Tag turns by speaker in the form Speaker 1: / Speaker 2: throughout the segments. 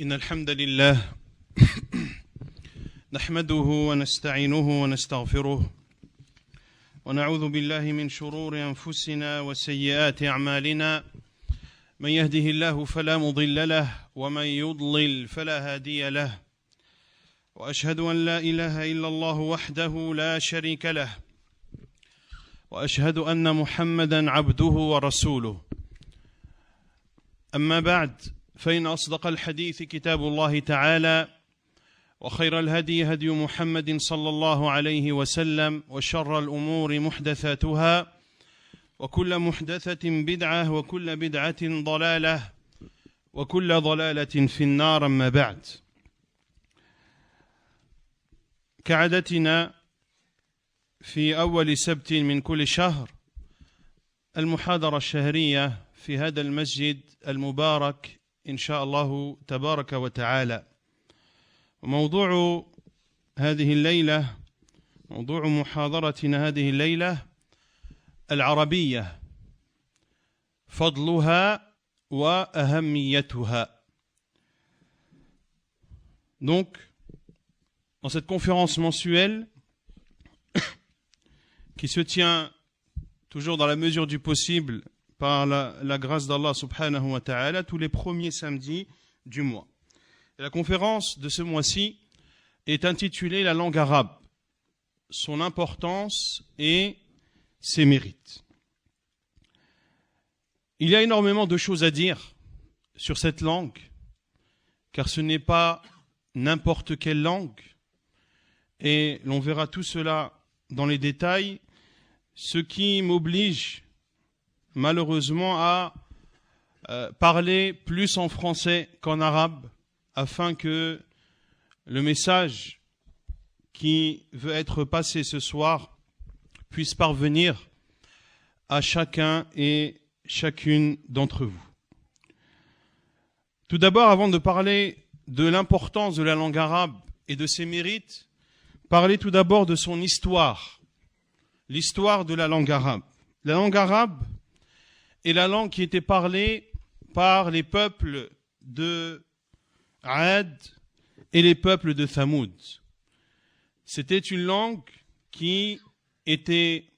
Speaker 1: إن الحمد لله نحمده ونستعينه ونستغفره ونعوذ بالله من شرور أنفسنا وسيئات أعمالنا من يهده الله فلا مضل له ومن يضلل فلا هادي له وأشهد أن لا إله إلا الله وحده لا شريك له وأشهد أن محمدا عبده ورسوله أما بعد فإن أصدق الحديث كتاب الله تعالى وخير الهدي هدي محمد صلى الله عليه وسلم وشر الأمور محدثاتها وكل محدثة بدعة وكل بدعة ضلالة وكل ضلالة في النار أما بعد. كعادتنا في أول سبت من كل شهر المحاضرة الشهرية في هذا المسجد المبارك إن شاء الله تبارك وتعالى. وموضوع هذه الليلة موضوع محاضرتنا هذه الليلة العربية، فضلها وأهميتها. Donc, dans cette conférence mensuelle qui se tient toujours dans la mesure du possible par la grâce d'Allah subhanahu wa ta'ala tous les premiers samedis du mois. Et la conférence de ce mois-ci est intitulée La langue arabe, son importance et ses mérites. Il y a énormément de choses à dire sur cette langue, car ce n'est pas n'importe quelle langue, et l'on verra tout cela dans les détails, ce qui m'oblige malheureusement à parler plus en français qu'en arabe, afin que le message qui veut être passé ce soir puisse parvenir à chacun et chacune d'entre vous. Tout d'abord, avant de parler de l'importance de la langue arabe et de ses mérites, parler tout d'abord de son histoire, l'histoire de la langue arabe. La langue arabe est la langue qui était parlée par les peuples de Ad et les peuples de Thamoud. C'était une langue qui était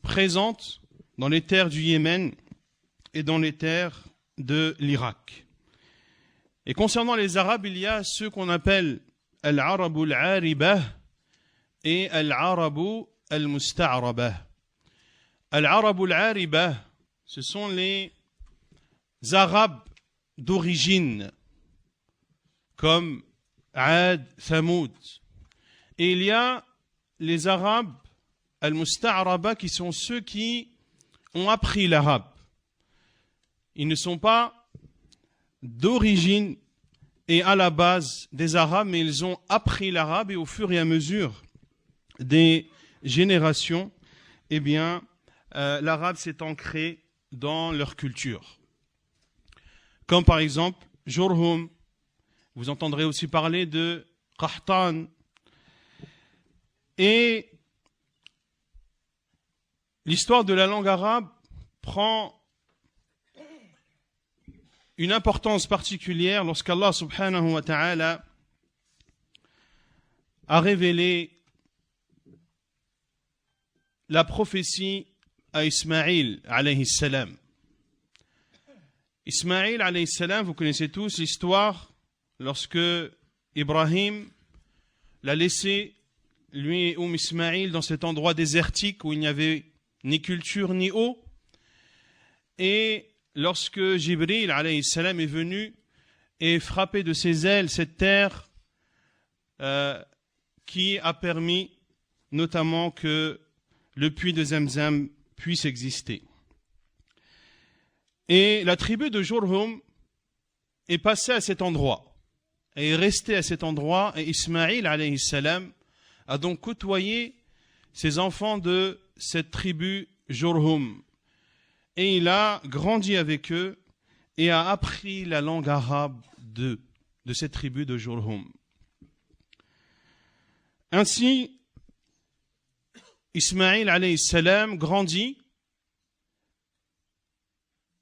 Speaker 1: présente dans les terres du Yémen et dans les terres de l'Irak. Et concernant les Arabes, il y a ceux qu'on appelle Al-Arabu al-Aribah et Al-Arabu al-Musta'rabah. Al-Arabu al-Aribah, ce sont les Arabes d'origine, comme Ad, Thamoud. Et il y a les Arabes al-Musta'rabah qui sont ceux qui ont appris l'arabe. Ils ne sont pas d'origine et à la base des Arabes, mais ils ont appris l'arabe et au fur et à mesure des générations, eh bien, l'arabe s'est ancré dans leur culture. Comme par exemple Jurhum, vous entendrez aussi parler de Qahtan. Et l'histoire de la langue arabe prend une importance particulière lorsqu'Allah subhanahu wa ta'ala a révélé la prophétie à Ismaïl alayhi salam. Ismaïl alayhi salam, vous connaissez tous l'histoire lorsque Ibrahim l'a laissé, lui et Ismaïl, dans cet endroit désertique où il n'y avait ni culture ni eau. Et lorsque Jibril alayhi salam est venu et frappé de ses ailes cette terre qui a permis notamment que le puits de Zamzam puisse exister. Et la tribu de Jurhum est passée à cet endroit, et est restée à cet endroit, et Ismaïl alayhi salam a donc côtoyé ces enfants de cette tribu Jurhum. Et il a grandi avec eux et a appris la langue arabe de cette tribu de Jurhum. Ainsi, Ismaïl alayhi salam grandit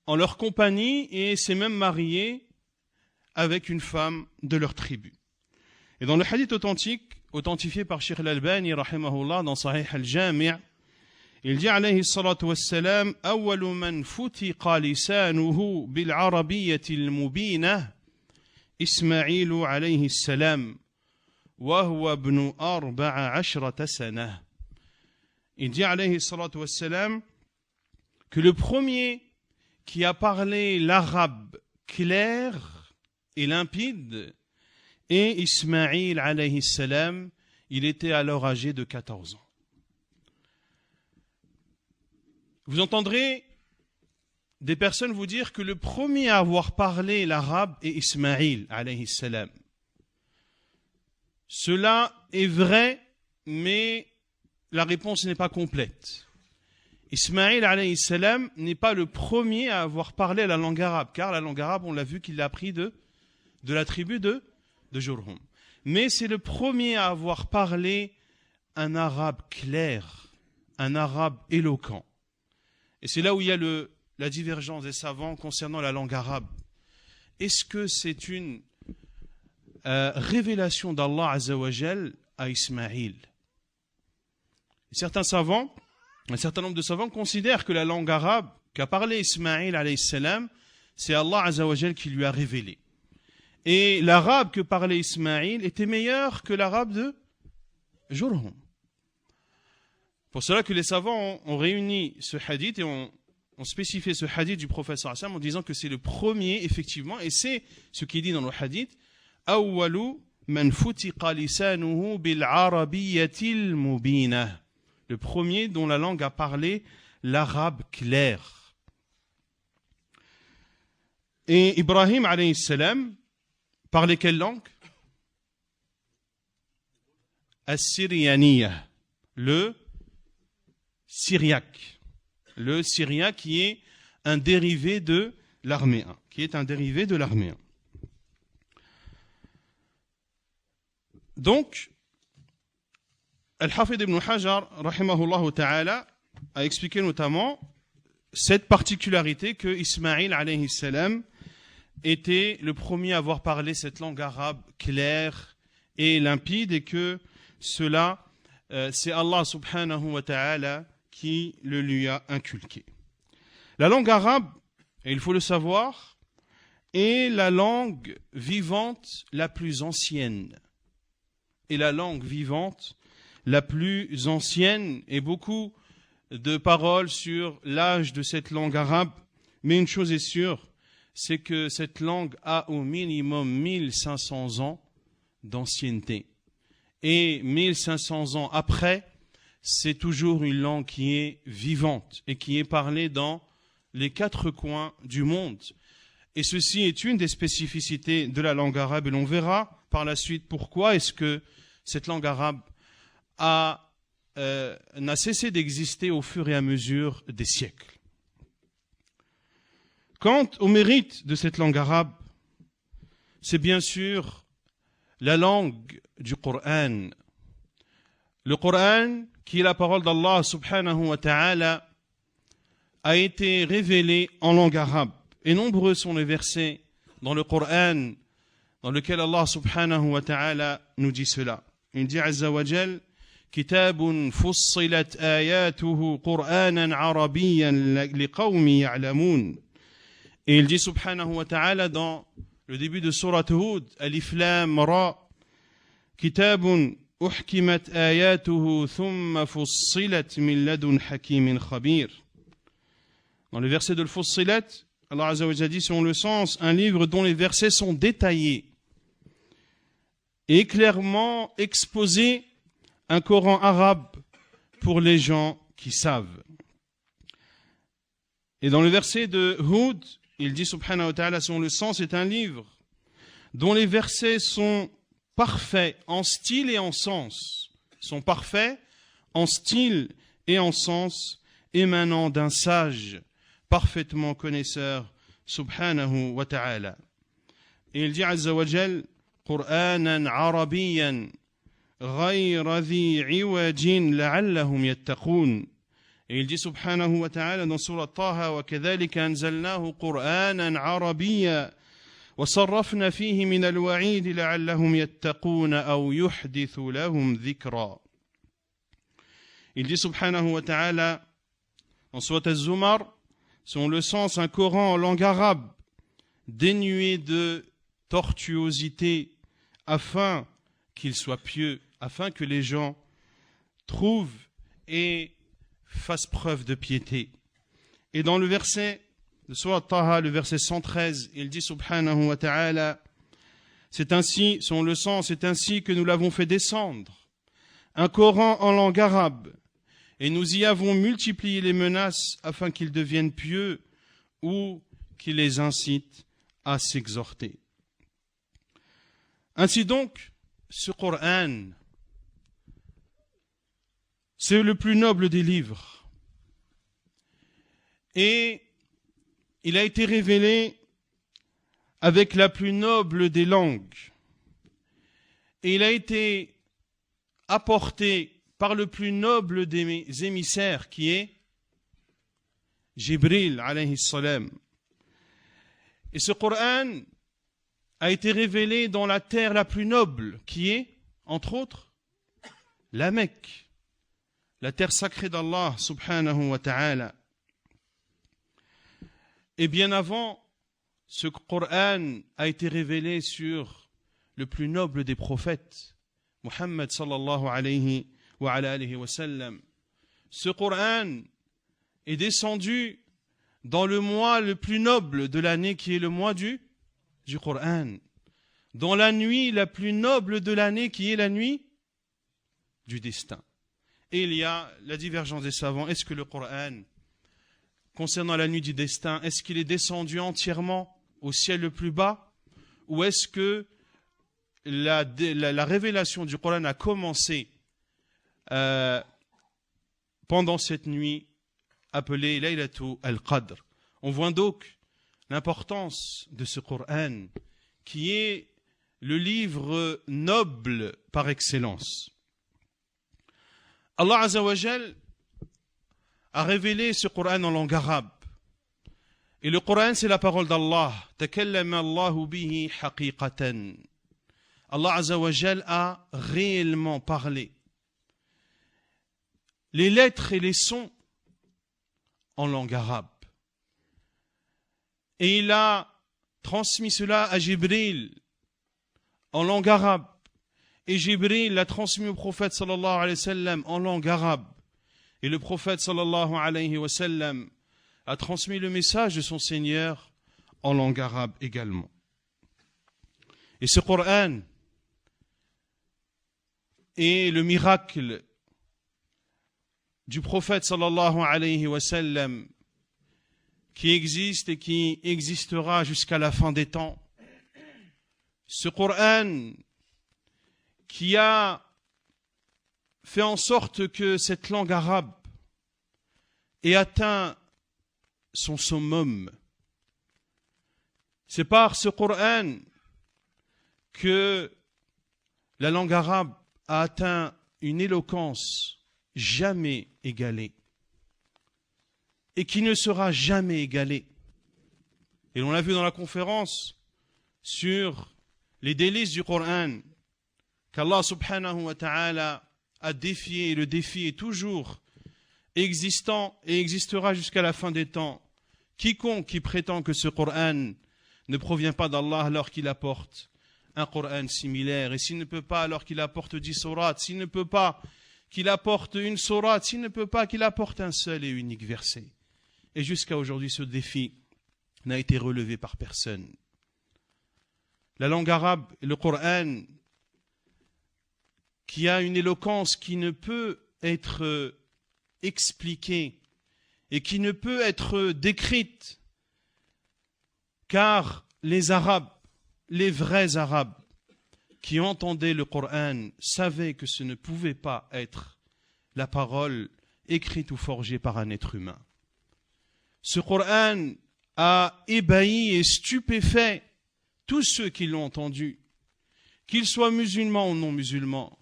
Speaker 1: en leur compagnie et s'est même marié avec une femme de leur tribu. Et dans le hadith authentique, authentifié par Cheikh Al-Albani, rahimahullah, dans Sahih al-Jami', il dit alayhi salatu wassalam, awwalu man futiqa lisanuhu bil arabiyyati al-mubinah, Ismaïl alayhi salam, wa huwa ibn 14 sanah. Il dit alayhi salatu wassalam que le premier qui a parlé l'arabe clair et limpide est Ismaïl alayhi salam. Il était alors âgé de 14 ans. Vous entendrez des personnes vous dire que le premier à avoir parlé l'arabe est Ismaïl alayhi salam. Cela est vrai, mais la réponse n'est pas complète. Ismaïl alayhi salam n'est pas le premier à avoir parlé la langue arabe, car la langue arabe, on l'a vu qu'il l'a appris de la tribu de Jurhum. Mais c'est le premier à avoir parlé un arabe clair, un arabe éloquent. Et c'est là où il y a la divergence des savants concernant la langue arabe. Est-ce que c'est une révélation d'Allah Azza wa Jal à Ismaïl? Certains savants, un certain nombre de savants considèrent que la langue arabe qu'a parlé Ismaïl alayhi salam, c'est Allah Azza wa Jal qui lui a révélé. Et l'arabe que parlait Ismaïl était meilleur que l'arabe de Jurhum. Pour cela que les savants ont réuni ce hadith et ont spécifié ce hadith du prophète en disant que c'est le premier, effectivement, et c'est ce qui est dit dans le hadith, awwalu man futiqa lisanuhu bil arabiyyatil mubinah. Le premier dont la langue a parlé l'arabe clair. Et Ibrahim alayhi salam parlait quelle langue? As-Syrianiyah, le syriaque. Le syriaque qui est un dérivé de l'arméen. Donc, Al-Hafid ibn Hajar, rahimahullah ta'ala, a expliqué notamment cette particularité que Ismaïl alayhi salam était le premier à avoir parlé cette langue arabe claire et limpide et que cela, c'est Allah subhanahu wa ta'ala qui le lui a inculqué. La langue arabe, et il faut le savoir, est la langue vivante la plus ancienne. Et la langue vivante la plus ancienne, et beaucoup de paroles sur l'âge de cette langue arabe, mais une chose est sûre, c'est que cette langue a au minimum 1500 ans d'ancienneté. Et 1500 ans après, c'est toujours une langue qui est vivante et qui est parlée dans les 4 coins du monde. Et ceci est une des spécificités de la langue arabe et l'on verra par la suite pourquoi est-ce que cette langue arabe n'a cessé d'exister au fur et à mesure des siècles. Quant au mérite de cette langue arabe, c'est bien sûr la langue du Coran. Le Coran, qui est la parole d'Allah subhanahu wa ta'ala, a été révélé en langue arabe. Et nombreux sont les versets dans le Coran dans lequel Allah subhanahu wa ta'ala nous dit cela. Il dit Azza wa Jal, Kitabun fussilat ayatuhu Qur'anan arabiyyan liqawmi ya'lamun. Et il dit subhanahu wa ta'ala dans le début de Surat Hud, Alif Lam Ra, Kitabun uhkimat ayatuhu thumma fussilat min ladun hakimin khabir. Dans le verset de l'Fussilat, Allah Azza wa Jalla dit selon le sens, un livre dont les versets sont détaillés et clairement exposés, un Coran arabe pour les gens qui savent. Et dans le verset de Hud, il dit subhanahu wa ta'ala selon le sens, c'est un livre dont les versets sont parfaits en style et en sens, sont parfaits en style et en sens, émanant d'un sage parfaitement connaisseur, subhanahu wa ta'ala. Et il dit Azza wa Jal, Qur'anan arabiyyan, ghayra dhi iwajin la'allahum yattaqoun. Et il dit subhanahu wa ta'ala dans Surat Taha, wa kadhalika anzalnahu Qur'anan arabiyyan, وصرفنا فيه من الوعيد لعلهم يتقون أو يحدث لهم ذكرا. Il dit subhanahu wa ta'ala en Surat Az-Zumar, selon le sens, un Coran en langue arabe dénué de tortuosité afin qu'il soit pieux, afin que les gens trouvent et fassent preuve de piété. Et dans le verset de Surat Taha, le verset 113, il dit subhanahu wa ta'ala, c'est ainsi, selon le sens, c'est ainsi que nous l'avons fait descendre, un Coran en langue arabe, et nous y avons multiplié les menaces afin qu'ils deviennent pieux ou qu'ils les incitent à s'exhorter. Ainsi donc, ce Coran, c'est le plus noble des livres. Et il a été révélé avec la plus noble des langues. Et il a été apporté par le plus noble des émissaires, qui est Jibril alayhi salam. Et ce Coran a été révélé dans la terre la plus noble, qui est, entre autres, la Mecque, la terre sacrée d'Allah subhanahu wa ta'ala. Et bien avant, ce Coran a été révélé sur le plus noble des prophètes, Muhammad sallallahu alayhi wa alayhi wa sallam. Ce Coran est descendu dans le mois le plus noble de l'année, qui est le mois du Coran, dans la nuit la plus noble de l'année, qui est la nuit du destin. Et il y a la divergence des savants. Est-ce que le Coran, concernant la nuit du destin, est-ce qu'il est descendu entièrement au ciel le plus bas, ou est-ce que la révélation du Coran a commencé pendant cette nuit appelée Laylatul Qadr? On voit donc l'importance de ce Coran, qui est le livre noble par excellence. Allah Azza wa Jal a révélé ce Coran en langue arabe. Et le Coran, c'est la parole d'Allah. Takallama Allahu bihi haqiqatan. Allah Azza wa Jal a réellement parlé. Les lettres et les sons en langue arabe. Et il a transmis cela à Jibril en langue arabe. Et Jibril l'a transmis au prophète sallallahu alayhi wa sallam en langue arabe. Et le prophète sallallahu alayhi wa sallam a transmis le message de son Seigneur en langue arabe également. Et ce Coran est le miracle du prophète sallallahu alayhi wa sallam, qui existe et qui existera jusqu'à la fin des temps. Ce Coran qui a fait en sorte que cette langue arabe ait atteint son summum. C'est par ce Coran que la langue arabe a atteint une éloquence jamais égalée et qui ne sera jamais égalée. Et l'on l'a vu dans la conférence sur les délices du Coran, qu'Allah subhanahu wa ta'ala a défié, et le défi est toujours existant et existera jusqu'à la fin des temps. Quiconque qui prétend que ce Coran ne provient pas d'Allah alors qu'il apporte un Coran similaire, et s'il ne peut pas alors qu'il apporte 10 sourates, s'il ne peut pas qu'il apporte une sourate, s'il ne peut pas qu'il apporte un seul et unique verset. Et jusqu'à aujourd'hui, ce défi n'a été relevé par personne. La langue arabe et le Coran, qui a une éloquence qui ne peut être expliquée et qui ne peut être décrite, car les Arabes, les vrais Arabes, qui entendaient le Coran, savaient que ce ne pouvait pas être la parole écrite ou forgée par un être humain. Ce Coran a ébahi et stupéfait tous ceux qui l'ont entendu, qu'ils soient musulmans ou non musulmans.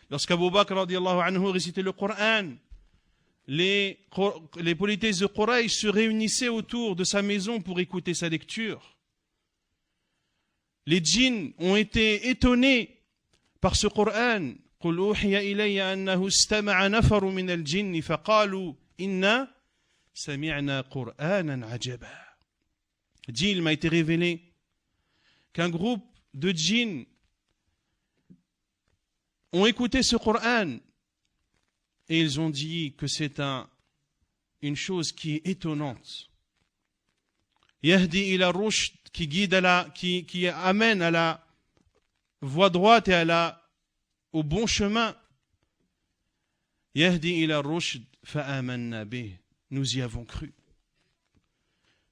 Speaker 1: Lorsqu'Abu Bakr radiallahu anhu récitait le Coran, les polythéistes de Quraysh se réunissaient autour de sa maison pour écouter sa lecture. les djinns ont été étonnés par ce Coran. قل أوحي إلي أنه استمع نفر من الجن فقالوا إنا سمعنا قرآنا عجبا. Dit, il m'a été révélé qu'un groupe de djinns ont écouté ce Coran et ils ont dit que c'est une chose qui est étonnante. Yahdi ila rushd, qui guide qui amène à la voie droite et au bon chemin. Yahdi ila rushd fa amanna bih, nous y avons cru.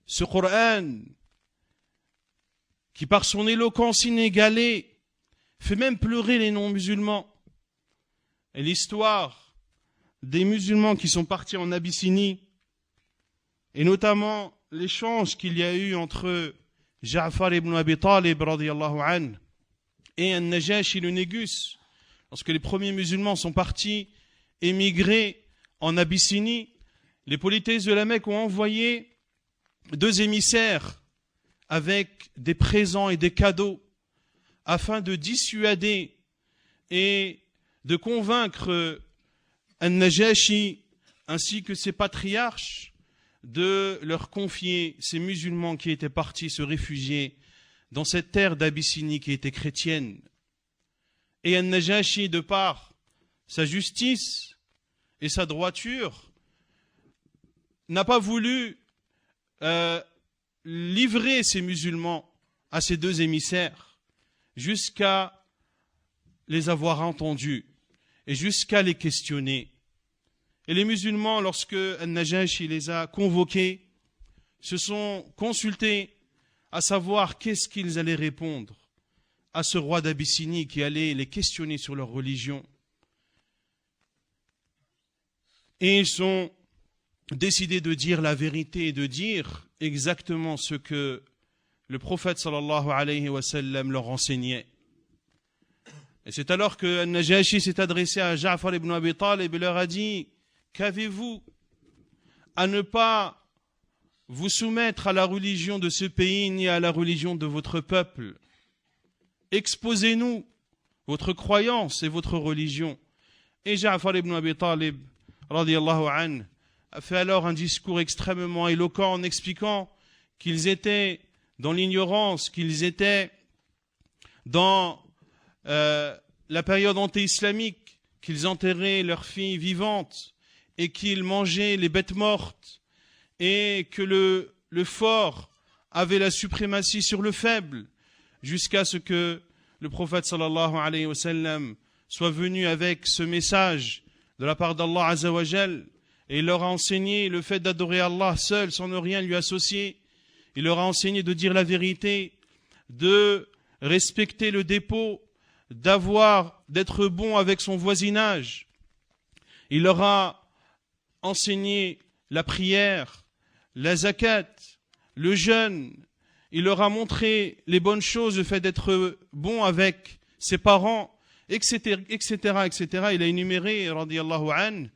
Speaker 1: Ce Coran, qui par son éloquence inégalée fait même pleurer les non-musulmans. Et l'histoire des musulmans qui sont partis en Abyssinie, et notamment l'échange qu'il y a eu entre Ja'far ibn Abi Talib radiyallahu anhu et An-Najashi le Négus, lorsque les premiers musulmans sont partis émigrer en Abyssinie, les politéistes de la Mecque ont envoyé 2 émissaires avec des présents et des cadeaux afin de dissuader et de convaincre An-Najashi ainsi que ses patriarches de leur confier ces musulmans qui étaient partis se réfugier dans cette terre d'Abyssinie qui était chrétienne. Et An-Najashi, de par sa justice et sa droiture, n'a pas voulu livrer ces musulmans à ces 2 émissaires jusqu'à les avoir entendus et jusqu'à les questionner. Et les musulmans, lorsque An-Najashi les a convoqués, se sont consultés à savoir qu'est-ce qu'ils allaient répondre à ce roi d'Abyssinie qui allait les questionner sur leur religion. Et ils ont décidé de dire la vérité et de dire exactement ce que le prophète sallallahu alayhi wa sallam leur enseignait. Et c'est alors que An-Najashi s'est adressé à Ja'far ibn Abi Talib et leur a dit: qu'avez-vous à ne pas vous soumettre à la religion de ce pays ni à la religion de votre peuple? Exposez-nous votre croyance et votre religion. Et Ja'far ibn Abi Talib radiyallahu anhu a fait alors un discours extrêmement éloquent en expliquant qu'ils étaient dans l'ignorance, qu'ils étaient dans la période anté-islamique, qu'ils enterraient leurs filles vivantes et qu'ils mangeaient les bêtes mortes et que le fort avait la suprématie sur le faible, jusqu'à ce que le prophète sallallahu alayhi wa sallam soit venu avec ce message de la part d'Allah azza wa jal, et il leur a enseigné le fait d'adorer Allah seul sans ne rien lui associer. Il leur a enseigné de dire la vérité, de respecter le dépôt, d'être bon avec son voisinage. Il leur a enseigné la prière, la zakat, le jeûne. Il leur a montré les bonnes choses, le fait d'être bon avec ses parents, etc., etc., etc. Il a énuméré, radiyallahu anhu,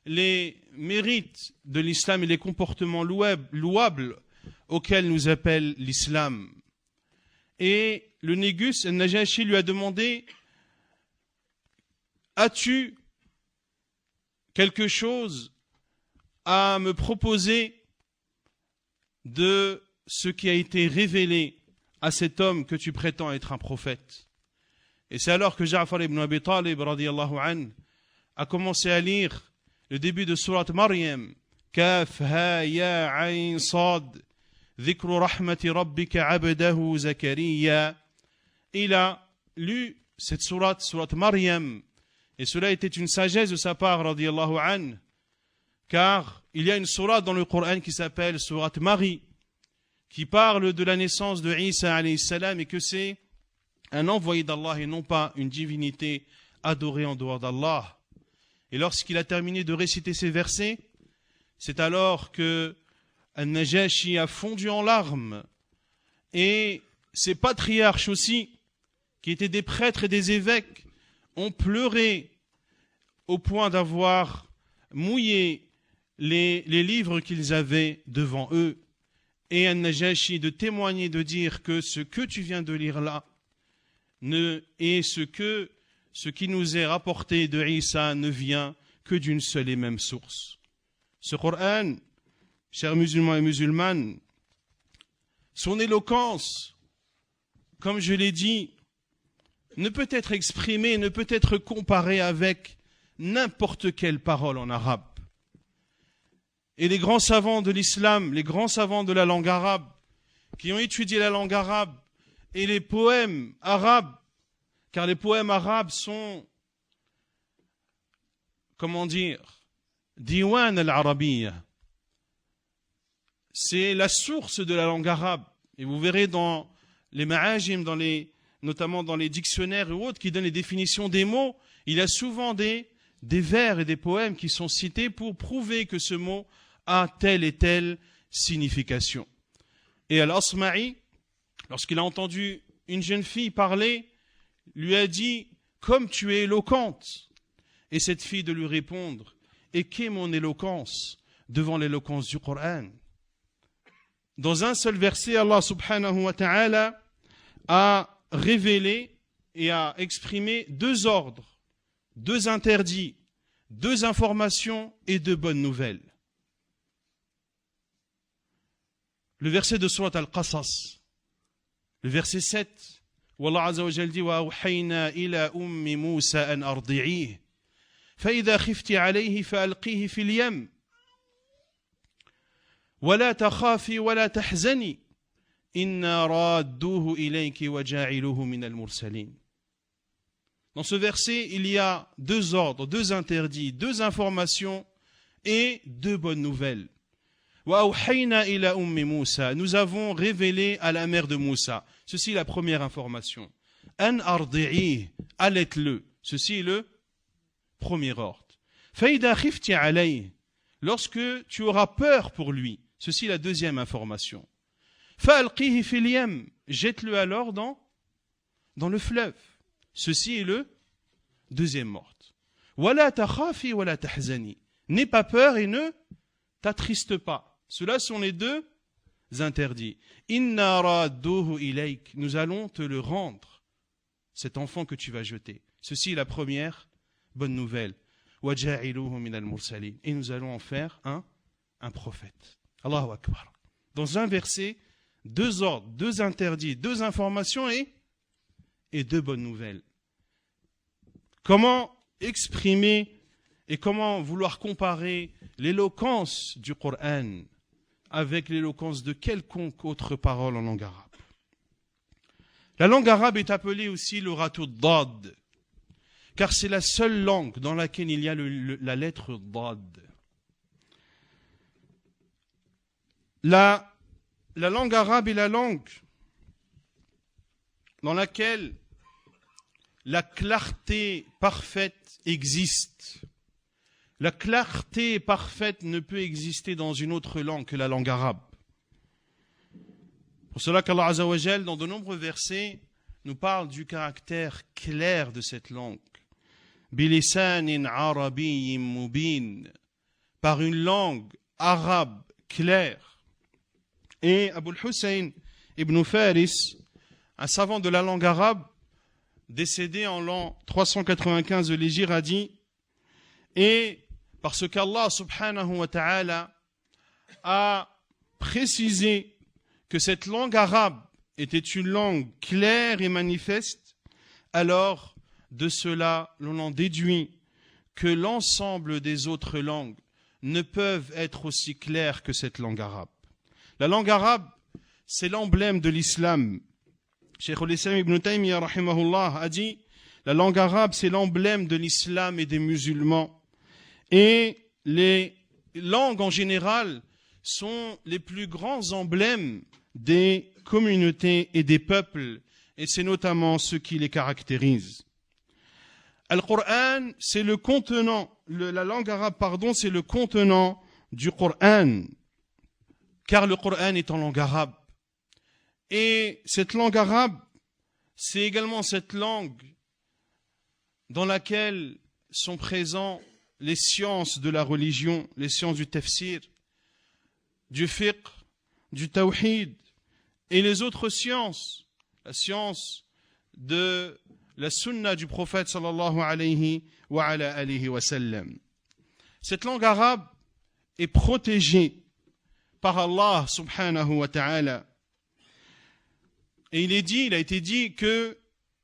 Speaker 1: les mérites de l'islam et les comportements louables auxquels nous appelle l'islam. Et le Négus, An-Najashi, lui a demandé: as-tu quelque chose à me proposer de ce qui a été révélé à cet homme que tu prétends être un prophète? Et c'est alors que Ja'far ibn Abi Talib radiyallahu anhu a commencé à lire le début de sourate Maryam, Kaf ha ya ayn sad, dhikru rahmati rabbika abdahu Zakariya. Il a lu cette sourate Maryam, et cela était une sagesse de sa part radiyallahu anhu, car il y a une sourate dans le Coran qui s'appelle sourate Marie, qui parle de la naissance de Isa alayhi salam et que c'est un envoyé d'Allah et non pas une divinité adorée en dehors d'Allah. Et lorsqu'il a terminé de réciter ces versets, c'est alors que An-Najashi a fondu en larmes, et ses patriarches aussi, qui étaient des prêtres et des évêques, ont pleuré au point d'avoir mouillé les livres qu'ils avaient devant eux. et An-Najashi de témoigner, de dire que ce que tu viens de lire là et ce qui nous est rapporté de Isa ne vient que d'une seule et même source. Ce Coran, chers musulmans et musulmanes, son éloquence, comme je l'ai dit, ne peut être exprimée, ne peut être comparée avec n'importe quelle parole en arabe. Et les grands savants de l'islam, les grands savants de la langue arabe, qui ont étudié la langue arabe et les poèmes arabes, car les poèmes arabes sont, comment dire, Diwan al-Arabiyya. C'est la source de la langue arabe. Et vous verrez dans les ma'ajim, notamment dans les dictionnaires et autres, qui donnent les définitions des mots, il y a souvent des vers et des poèmes qui sont cités pour prouver que ce mot a telle et telle signification. Et Al-Asma'i, lorsqu'il a entendu une jeune fille parler, lui a dit « Comme tu es éloquente !» Et cette fille de lui répondre « Et qu'est mon éloquence devant l'éloquence du Coran ?» Dans un seul verset, Allah subhanahu wa ta'ala a révélé et a exprimé 2 ordres, 2 interdits, 2 informations et 2 bonnes nouvelles. Le verset de Surat Al-Qasas, le verset 7, où Allah Azza wa Jal dit وَأَوْحَيْنَا إِلَى أُمِّ مُوسَى أَنْ أَرْضِعِيهِ فَإِذَا خِفْتِ عَلَيْهِ فَأَلْقِيهِ فِي الْيَمِّ وَلَا تَخَافِي وَلَا تَحْزَنِي إِنَّا رَادُّوهُ إِلَيْكِ وَجَاعِلُوهُ مِنَ الْمُرْسَلِينَ. Dans ce verset, il y a 2 ordres, 2 interdits, 2 informations et 2 bonnes nouvelles. وَأَوْحَيْنَا إِلَى أُمِّ مُوسَى. Nous avons révélé à la mère de Moussa. Ceci est la première information. أَنْ أَرْضِعِيهِ. Allaite-le. Ceci est le premier ordre. فَإِذَا خِفْتِ عَلَيْهِ. Lorsque tu auras peur pour lui. Ceci est la deuxième information. فَأَلْقِيهِ فِي الْيَمِّ. Jette-le alors dans le fleuve. Ceci est le deuxième ordre. وَلَا تَخَافِي وَلَا تَحْزَنِي. N'aie pas peur et ne t'attriste pas. Ceux-là sont les 2 interdits. Inna radduhu ilayk. Nous allons te le rendre, cet enfant que tu vas jeter. Ceci est la première bonne nouvelle. Waja'iluhu min al-mursalin. Et nous allons en faire un prophète. Allahu Akbar. Dans un verset, 2 ordres, 2 interdits, 2 informations et 2 bonnes nouvelles. Comment exprimer et comment vouloir comparer l'éloquence du Coran avec l'éloquence de quelconque autre parole en langue arabe? La langue arabe est appelée aussi l'oratul dad, car c'est la seule langue dans laquelle il y a la lettre dad. La langue arabe est la langue dans laquelle la clarté parfaite existe. La clarté parfaite ne peut exister dans une autre langue que la langue arabe. Pour cela qu'Allah Azza wa Jal, dans de nombreux versets, nous parle du caractère clair de cette langue. Bilisanin arabiyyin mubin, par une langue arabe claire. Et Abu al-Hussein ibn Faris, un savant de la langue arabe, décédé en l'an 395 de l'Hégire, a dit, et parce qu'Allah subhanahu wa ta'ala a précisé que cette langue arabe était une langue claire et manifeste, alors de cela l'on en déduit que l'ensemble des autres langues ne peuvent être aussi claires que cette langue arabe. La langue arabe, c'est l'emblème de l'islam. Cheikh al-Islam ibn Taymiyyah rahimahullah a dit, la langue arabe, c'est l'emblème de l'islam et des musulmans. Et les langues en général sont les plus grands emblèmes des communautés et des peuples, et c'est notamment ce qui les caractérise. Al-Qur'an, c'est le contenant, la langue arabe, c'est le contenant du Qur'an, car le Qur'an est en langue arabe. Et cette langue arabe, c'est également cette langue dans laquelle sont présents les sciences de la religion, les sciences du tafsir, du fiqh, du tawhid et les autres sciences, la science de la sunna du prophète sallallahu alayhi wa ala alihi wa sallam. Cette langue arabe est protégée par Allah subhanahu wa ta'ala. Et il a été dit que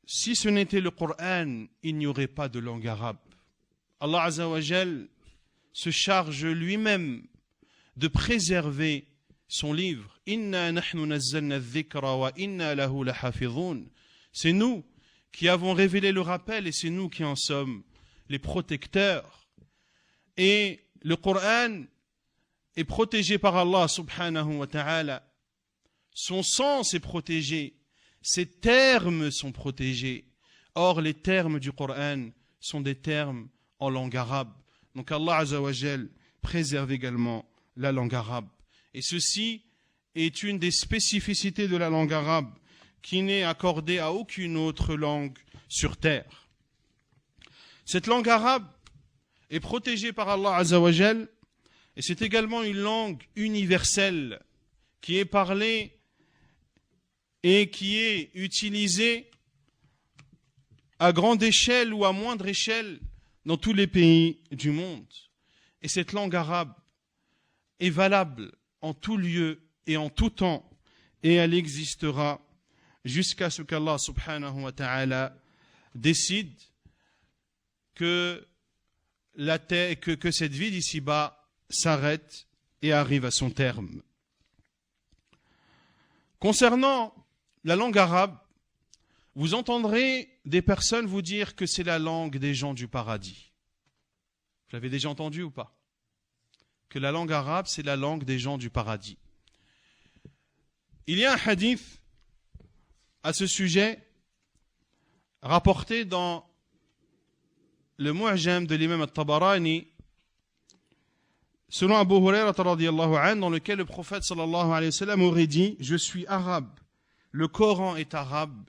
Speaker 1: si ce n'était le Coran, il n'y aurait pas de langue arabe. Allah azza wa jal se charge lui-même de préserver son livre. Inna nahnu nazzalna adh-dhikra wa inna lahu lahafizun. C'est nous qui avons révélé le rappel et c'est nous qui en sommes les protecteurs. Et le Coran est protégé par Allah subhanahu wa ta'ala. Son sens est protégé. Ses termes sont protégés. Or, les termes du Coran sont des termes en langue arabe. Donc Allah azza wa jal préserve également la langue arabe. Et ceci est une des spécificités de la langue arabe qui n'est accordée à aucune autre langue sur terre. Cette langue arabe est protégée par Allah azza wa jal et c'est également une langue universelle qui est parlée et qui est utilisée à grande échelle ou à moindre échelle dans tous les pays du monde. Et cette langue arabe est valable en tout lieu et en tout temps, et elle existera jusqu'à ce qu'Allah subhanahu wa ta'ala décide que cette vie d'ici-bas s'arrête et arrive à son terme. Concernant la langue arabe, vous entendrez des personnes vous dire que c'est la langue des gens du paradis. Vous l'avez déjà entendu ou pas? Que la langue arabe, c'est la langue des gens du paradis. Il y a un hadith à ce sujet rapporté dans le Mu'jam de l'imam al-Tabarani selon Abu Hurairah radiyallahu anhu, dans lequel le prophète sallallahu alayhi wa sallam aurait dit: je suis arabe, le Coran est arabe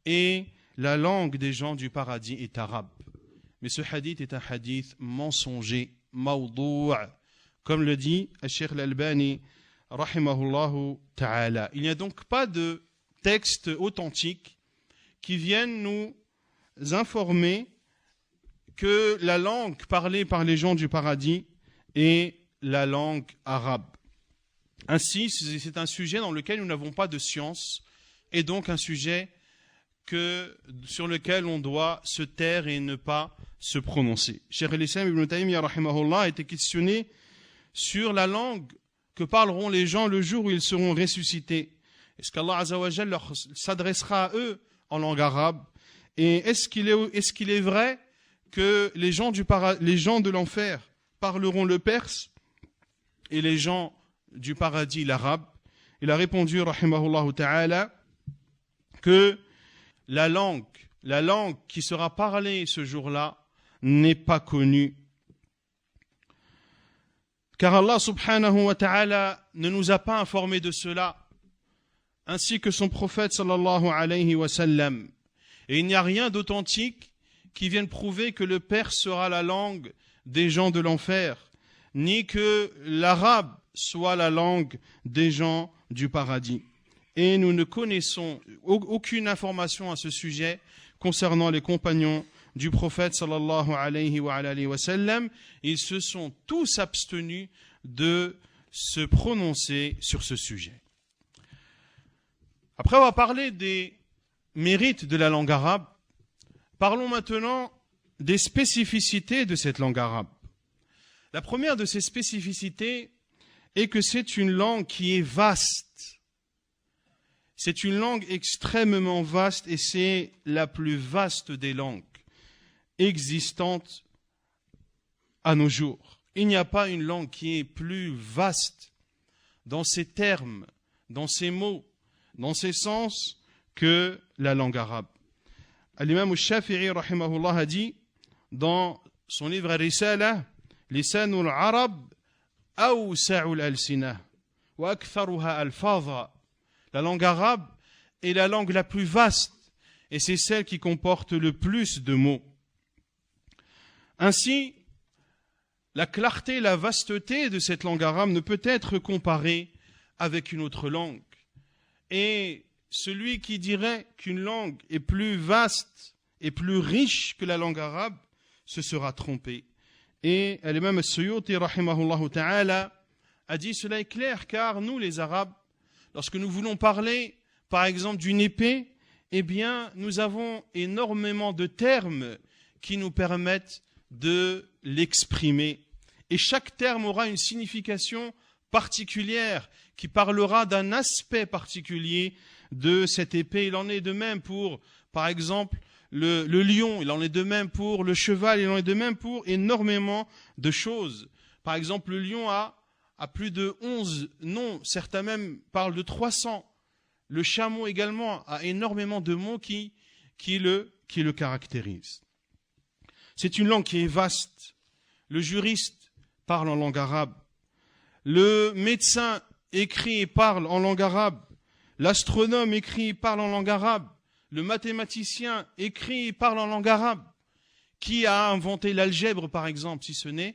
Speaker 1: et la langue des gens du paradis est arabe. Mais ce hadith est un hadith mensonger, mawdou', comme le dit Cheikh al-Albani rahimahullahu ta'ala. Il n'y a donc pas de texte authentique qui viennent nous informer que la langue parlée par les gens du paradis est la langue arabe. Ainsi, c'est un sujet dans lequel nous n'avons pas de science et donc un sujet sur lequel on doit se taire et ne pas se prononcer. Cheikh al-Islam ibn Taymiyyah rahimahullah a été questionné sur la langue que parleront les gens le jour où ils seront ressuscités. Est-ce qu'Allah azza wa jalla s'adressera à eux en langue arabe? Et est-ce qu'il est vrai que les gens de l'enfer parleront le perse et les gens du paradis l'arabe? Il a répondu rahimahullah ta'ala que la langue qui sera parlée ce jour-là n'est pas connue. Car Allah subhanahu wa ta'ala ne nous a pas informé de cela, ainsi que son prophète sallallahu alayhi wa sallam. Et il n'y a rien d'authentique qui vienne prouver que le perse sera la langue des gens de l'enfer, ni que l'arabe soit la langue des gens du paradis. Et nous ne connaissons aucune information à ce sujet concernant les compagnons du prophète sallallahu alayhi wa sallam. Ils se sont tous abstenus de se prononcer sur ce sujet. Après avoir parlé des mérites de la langue arabe, parlons maintenant des spécificités de cette langue arabe. La première de ces spécificités est que c'est une langue qui est vaste. C'est une langue extrêmement vaste et c'est la plus vaste des langues existantes à nos jours. Il n'y a pas une langue qui est plus vaste dans ses termes, dans ses mots, dans ses sens que la langue arabe. L'imam al-Shafi'i rahimahullah a dit dans son livre Risala: Lisanul Arab awsa'ul alsina wa aktharuha alfaza. La langue arabe est la langue la plus vaste et c'est celle qui comporte le plus de mots. Ainsi, la clarté, la vasteté de cette langue arabe ne peut être comparée avec une autre langue. Et celui qui dirait qu'une langue est plus vaste et plus riche que la langue arabe se sera trompé. Et l'imam As-Suyuti, rahimahullah ta'ala, a dit cela est clair, car nous, les Arabes, lorsque nous voulons parler, par exemple, d'une épée, eh bien, nous avons énormément de termes qui nous permettent de l'exprimer. Et chaque terme aura une signification particulière qui parlera d'un aspect particulier de cette épée. Il en est de même pour, par exemple, le lion, il en est de même pour le cheval, il en est de même pour énormément de choses. Par exemple, le lion a plus de 11 noms, certains même parlent de 300. Le chameau également a énormément de mots qui le caractérisent. C'est une langue qui est vaste. Le juriste parle en langue arabe. Le médecin écrit et parle en langue arabe. L'astronome écrit et parle en langue arabe. Le mathématicien écrit et parle en langue arabe. Qui a inventé l'algèbre, par exemple, si ce n'est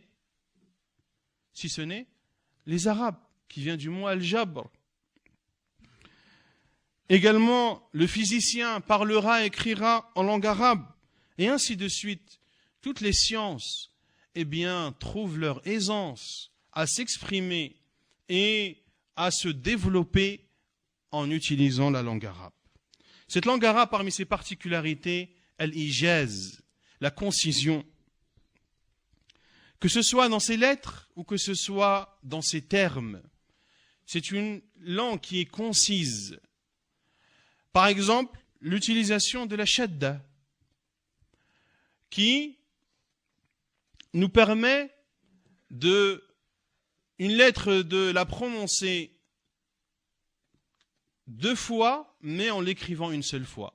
Speaker 1: les Arabes, qui vient du mot al-jabr. Également, le physicien parlera, écrira en langue arabe, et ainsi de suite. Toutes les sciences, eh bien, trouvent leur aisance à s'exprimer et à se développer en utilisant la langue arabe. Cette langue arabe, parmi ses particularités, al-ijaz, la concision. Que ce soit dans ses lettres ou que ce soit dans ses termes, c'est une langue qui est concise. Par exemple, l'utilisation de la shadda, qui nous permet une lettre de la prononcer 2 fois, mais en l'écrivant une seule fois.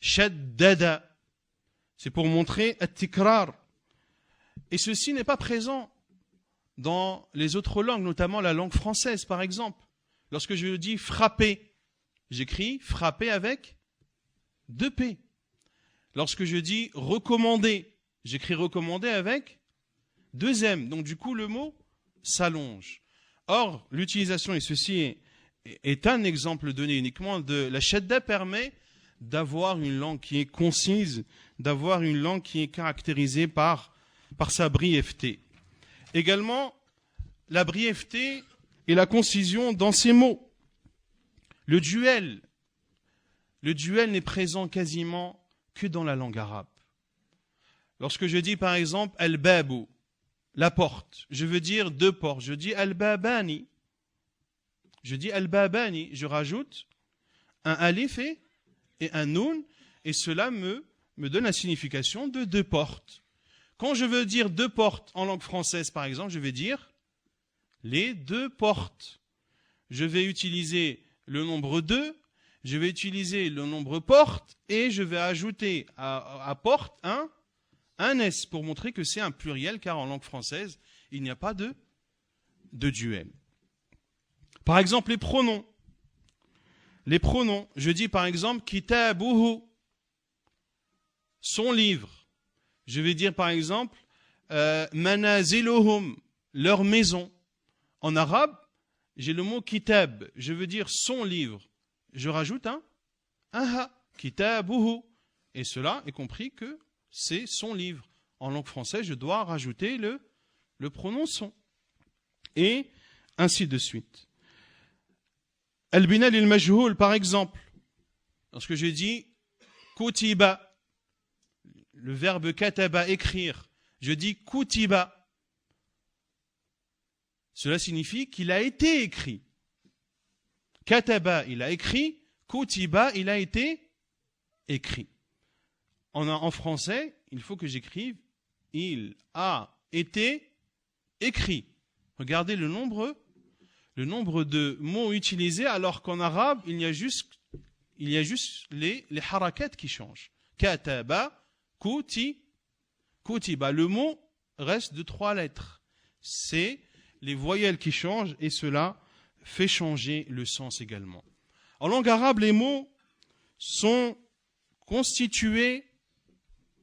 Speaker 1: Shaddada, c'est pour montrer at-tikrar. Et ceci n'est pas présent dans les autres langues, notamment la langue française, par exemple. Lorsque je dis frapper, j'écris frapper avec 2 P. Lorsque je dis recommander, j'écris recommander avec 2 M. Donc du coup, le mot s'allonge. Or, l'utilisation, et ceci est un exemple donné uniquement de la shadda, permet d'avoir une langue qui est concise, d'avoir une langue qui est caractérisée par sa brièveté. Également, la brièveté et la concision dans ces mots. Le duel n'est présent quasiment que dans la langue arabe. Lorsque je dis par exemple al-babu, la porte, je veux dire 2 portes. Je dis al-babani. Je rajoute un alif et un noun, et cela me donne la signification de 2 portes. Quand je veux dire 2 portes en langue française, par exemple, je vais dire les 2 portes. Je vais utiliser le nombre 2, je vais utiliser le nombre porte, et je vais ajouter à porte un S pour montrer que c'est un pluriel, car en langue française, il n'y a pas de duel. Par exemple, les pronoms. Les pronoms, je dis par exemple kitabuhu, son livre. Je vais dire par exemple manaziluhum, leur maison. En arabe, j'ai le mot kitab, je veux dire son livre. Je rajoute un ha, kitabuhu. Et cela est compris que c'est son livre. En langue française, je dois rajouter le pronom son. Et ainsi de suite. Al-binal il-majhoul, par exemple. Lorsque je dis kutiba, le verbe kataba, écrire, je dis kutiba. Cela signifie qu'il a été écrit. Kataba, il a écrit. Kutiba, il a été écrit. En français, il faut que j'écrive il a été écrit. Regardez le nombre de mots utilisés, alors qu'en arabe, il y a juste les harakat qui changent. Kataba, kutiba. Le mot reste de 3 lettres. C'est les voyelles qui changent, et cela fait changer le sens également. En langue arabe, les mots sont constitués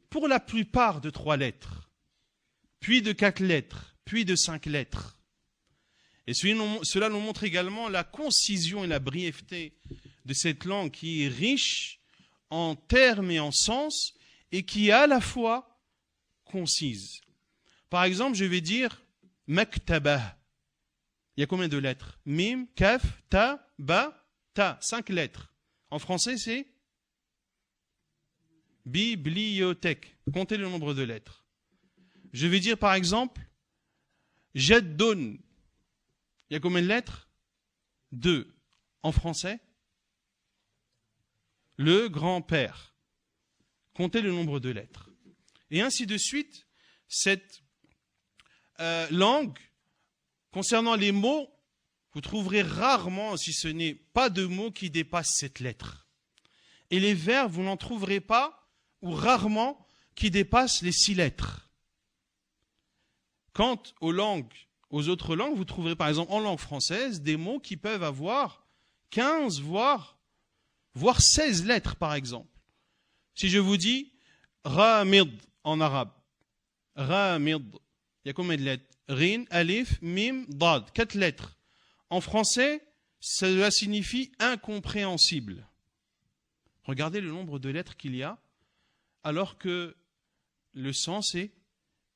Speaker 1: pour la plupart de 3 lettres, puis de 4 lettres, puis de 5 lettres. Et cela nous montre également la concision et la brièveté de cette langue qui est riche en termes et en sens et qui est à la fois concise. Par exemple, je vais dire maktabah. Il y a combien de lettres? Mim, kaf, ta, ba, ta. 5 lettres. En français, c'est bibliothèque. Comptez le nombre de lettres. Je vais dire par exemple jaddun. Il y a combien de lettres? 2. En français? Le grand-père. Comptez le nombre de lettres. Et ainsi de suite, cette langue, concernant les mots, vous trouverez rarement, si ce n'est pas de mots qui dépassent cette lettre. Et les verbes, vous n'en trouverez pas, ou rarement, qui dépassent les 6 lettres. Quant aux autres langues, vous trouverez par exemple en langue française des mots qui peuvent avoir 15, voire 16 lettres par exemple. Si je vous dis ramid en arabe, ramid, il y a combien de lettres? Rin, alif, mim, dad, 4 lettres. En français, cela signifie incompréhensible. Regardez le nombre de lettres qu'il y a, alors que le sens est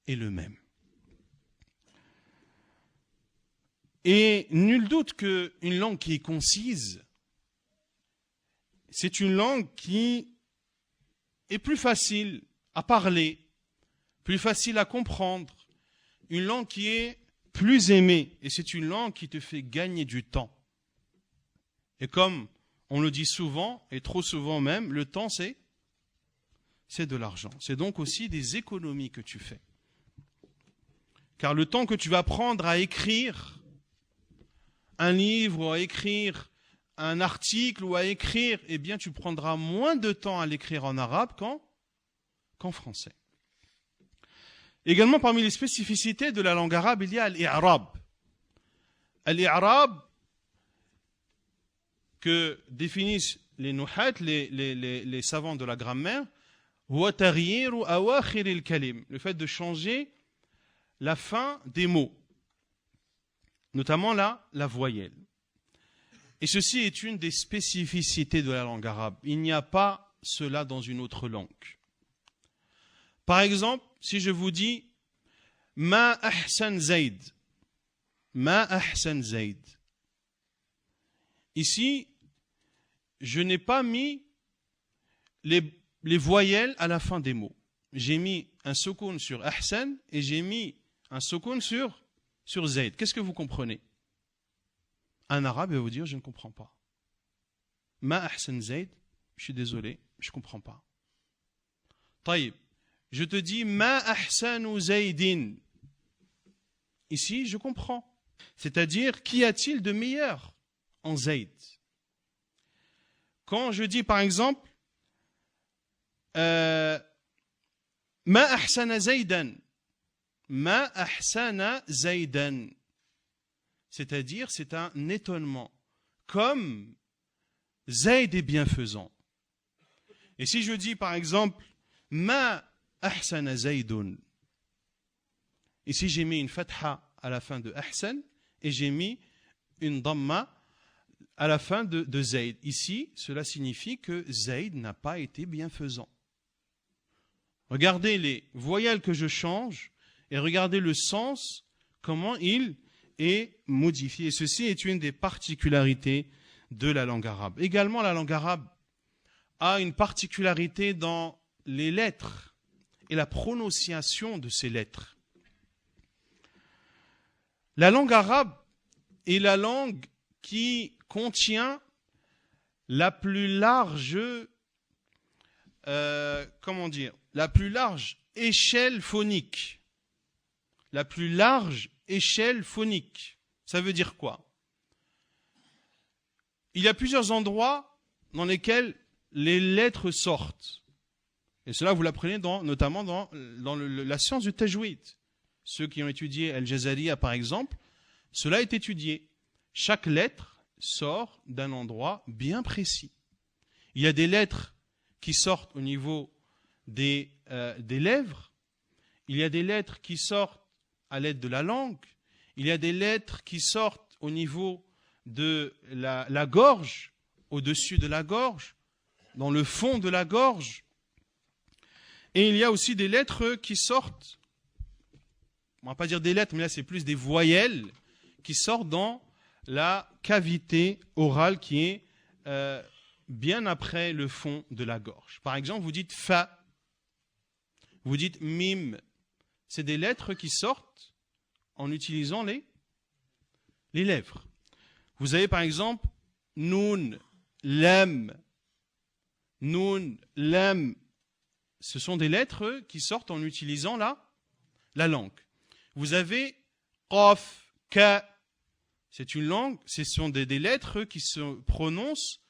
Speaker 1: le même. Et nul doute qu'une langue qui est concise, c'est une langue qui est plus facile à parler, plus facile à comprendre, une langue qui est plus aimée, et c'est une langue qui te fait gagner du temps. Et comme on le dit souvent, et trop souvent même, le temps c'est de l'argent. C'est donc aussi des économies que tu fais. Car le temps que tu vas prendre à écrire un livre, ou à écrire un article, ou à écrire, eh bien tu prendras moins de temps à l'écrire en arabe qu'en français. Également, parmi les spécificités de la langue arabe, il y a l'i'rab. L'i'rab, que définissent les nuhat, les savants de la grammaire, huwa taghyiru awakhir al-kalim, le fait de changer la fin des mots, notamment la voyelle. Et ceci est une des spécificités de la langue arabe. Il n'y a pas cela dans une autre langue. Par exemple, si je vous dis ma ahsan Zayd, ma ahsan Zayd. Ici, je n'ai pas mis les voyelles à la fin des mots. J'ai mis un soukoun sur ahsan et j'ai mis un soukoun sur Zayd. Qu'est-ce que vous comprenez? Un arabe va vous dire je ne comprends pas. Ma ahsan Zayd, je suis désolé, je ne comprends pas. Taïb. Je te dis ma ahsanu Zaydin. Ici, je comprends. C'est-à-dire, qu'y a-t-il de meilleur en Zayd? Quand je dis par exemple ma ahsana Zaydan, ma ahsana Zaydan, c'est-à-dire c'est un étonnement, comme Zayd est bienfaisant. Et si je dis par exemple ma ahsana Zaydun, ici j'ai mis une fatha à la fin de ahsan et j'ai mis une damma à la fin de Zayd. Ici, cela signifie que Zayd n'a pas été bienfaisant. Regardez les voyelles que je change et regardez le sens, comment il est modifié. Ceci est une des particularités de la langue arabe. Également, la langue arabe a une particularité dans les lettres et la prononciation de ces lettres. La langue arabe est la langue qui contient la plus large, la plus large échelle phonique. La plus large échelle phonique. Ça veut dire quoi? Il y a plusieurs endroits dans lesquels les lettres sortent. Et cela, vous l'apprenez notamment dans la science du tajwid. Ceux qui ont étudié Al-Jazariya, par exemple, cela est étudié. Chaque lettre sort d'un endroit bien précis. Il y a des lettres qui sortent au niveau des lèvres. Il y a des lettres qui sortent à l'aide de la langue. il y a des lettres qui sortent au niveau de la gorge, au-dessus de la gorge, dans le fond de la gorge. Et il y a aussi des lettres qui sortent, on ne va pas dire des lettres, mais là c'est plus des voyelles, qui sortent dans la cavité orale qui est bien après le fond de la gorge. Par exemple, vous dites fa, vous dites mim. C'est des lettres qui sortent en utilisant les lèvres. Vous avez par exemple nun, lam. Nun, lam. Ce sont des lettres qui sortent en utilisant la langue. Vous avez qaf, ka. C'est une langue, ce sont des lettres qui se prononcent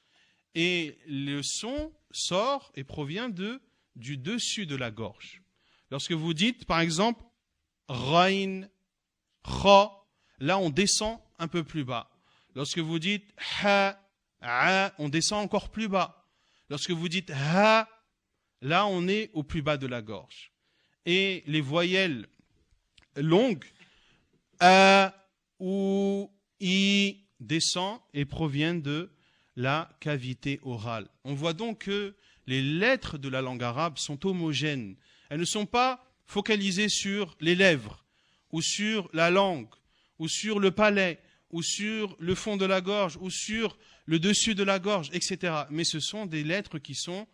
Speaker 1: et le son sort et provient du dessus de la gorge. Lorsque vous dites, par exemple, rain, kha, là on descend un peu plus bas. Lorsque vous dites ha, a, on descend encore plus bas. Lorsque vous dites ha, là on est au plus bas de la gorge. Et les voyelles longues, a, ou, i, descend et proviennent de la cavité orale. On voit donc que les lettres de la langue arabe sont homogènes. Elles ne sont pas focalisées sur les lèvres, ou sur la langue, ou sur le palais, ou sur le fond de la gorge, ou sur le dessus de la gorge, etc. Mais ce sont des lettres qui sont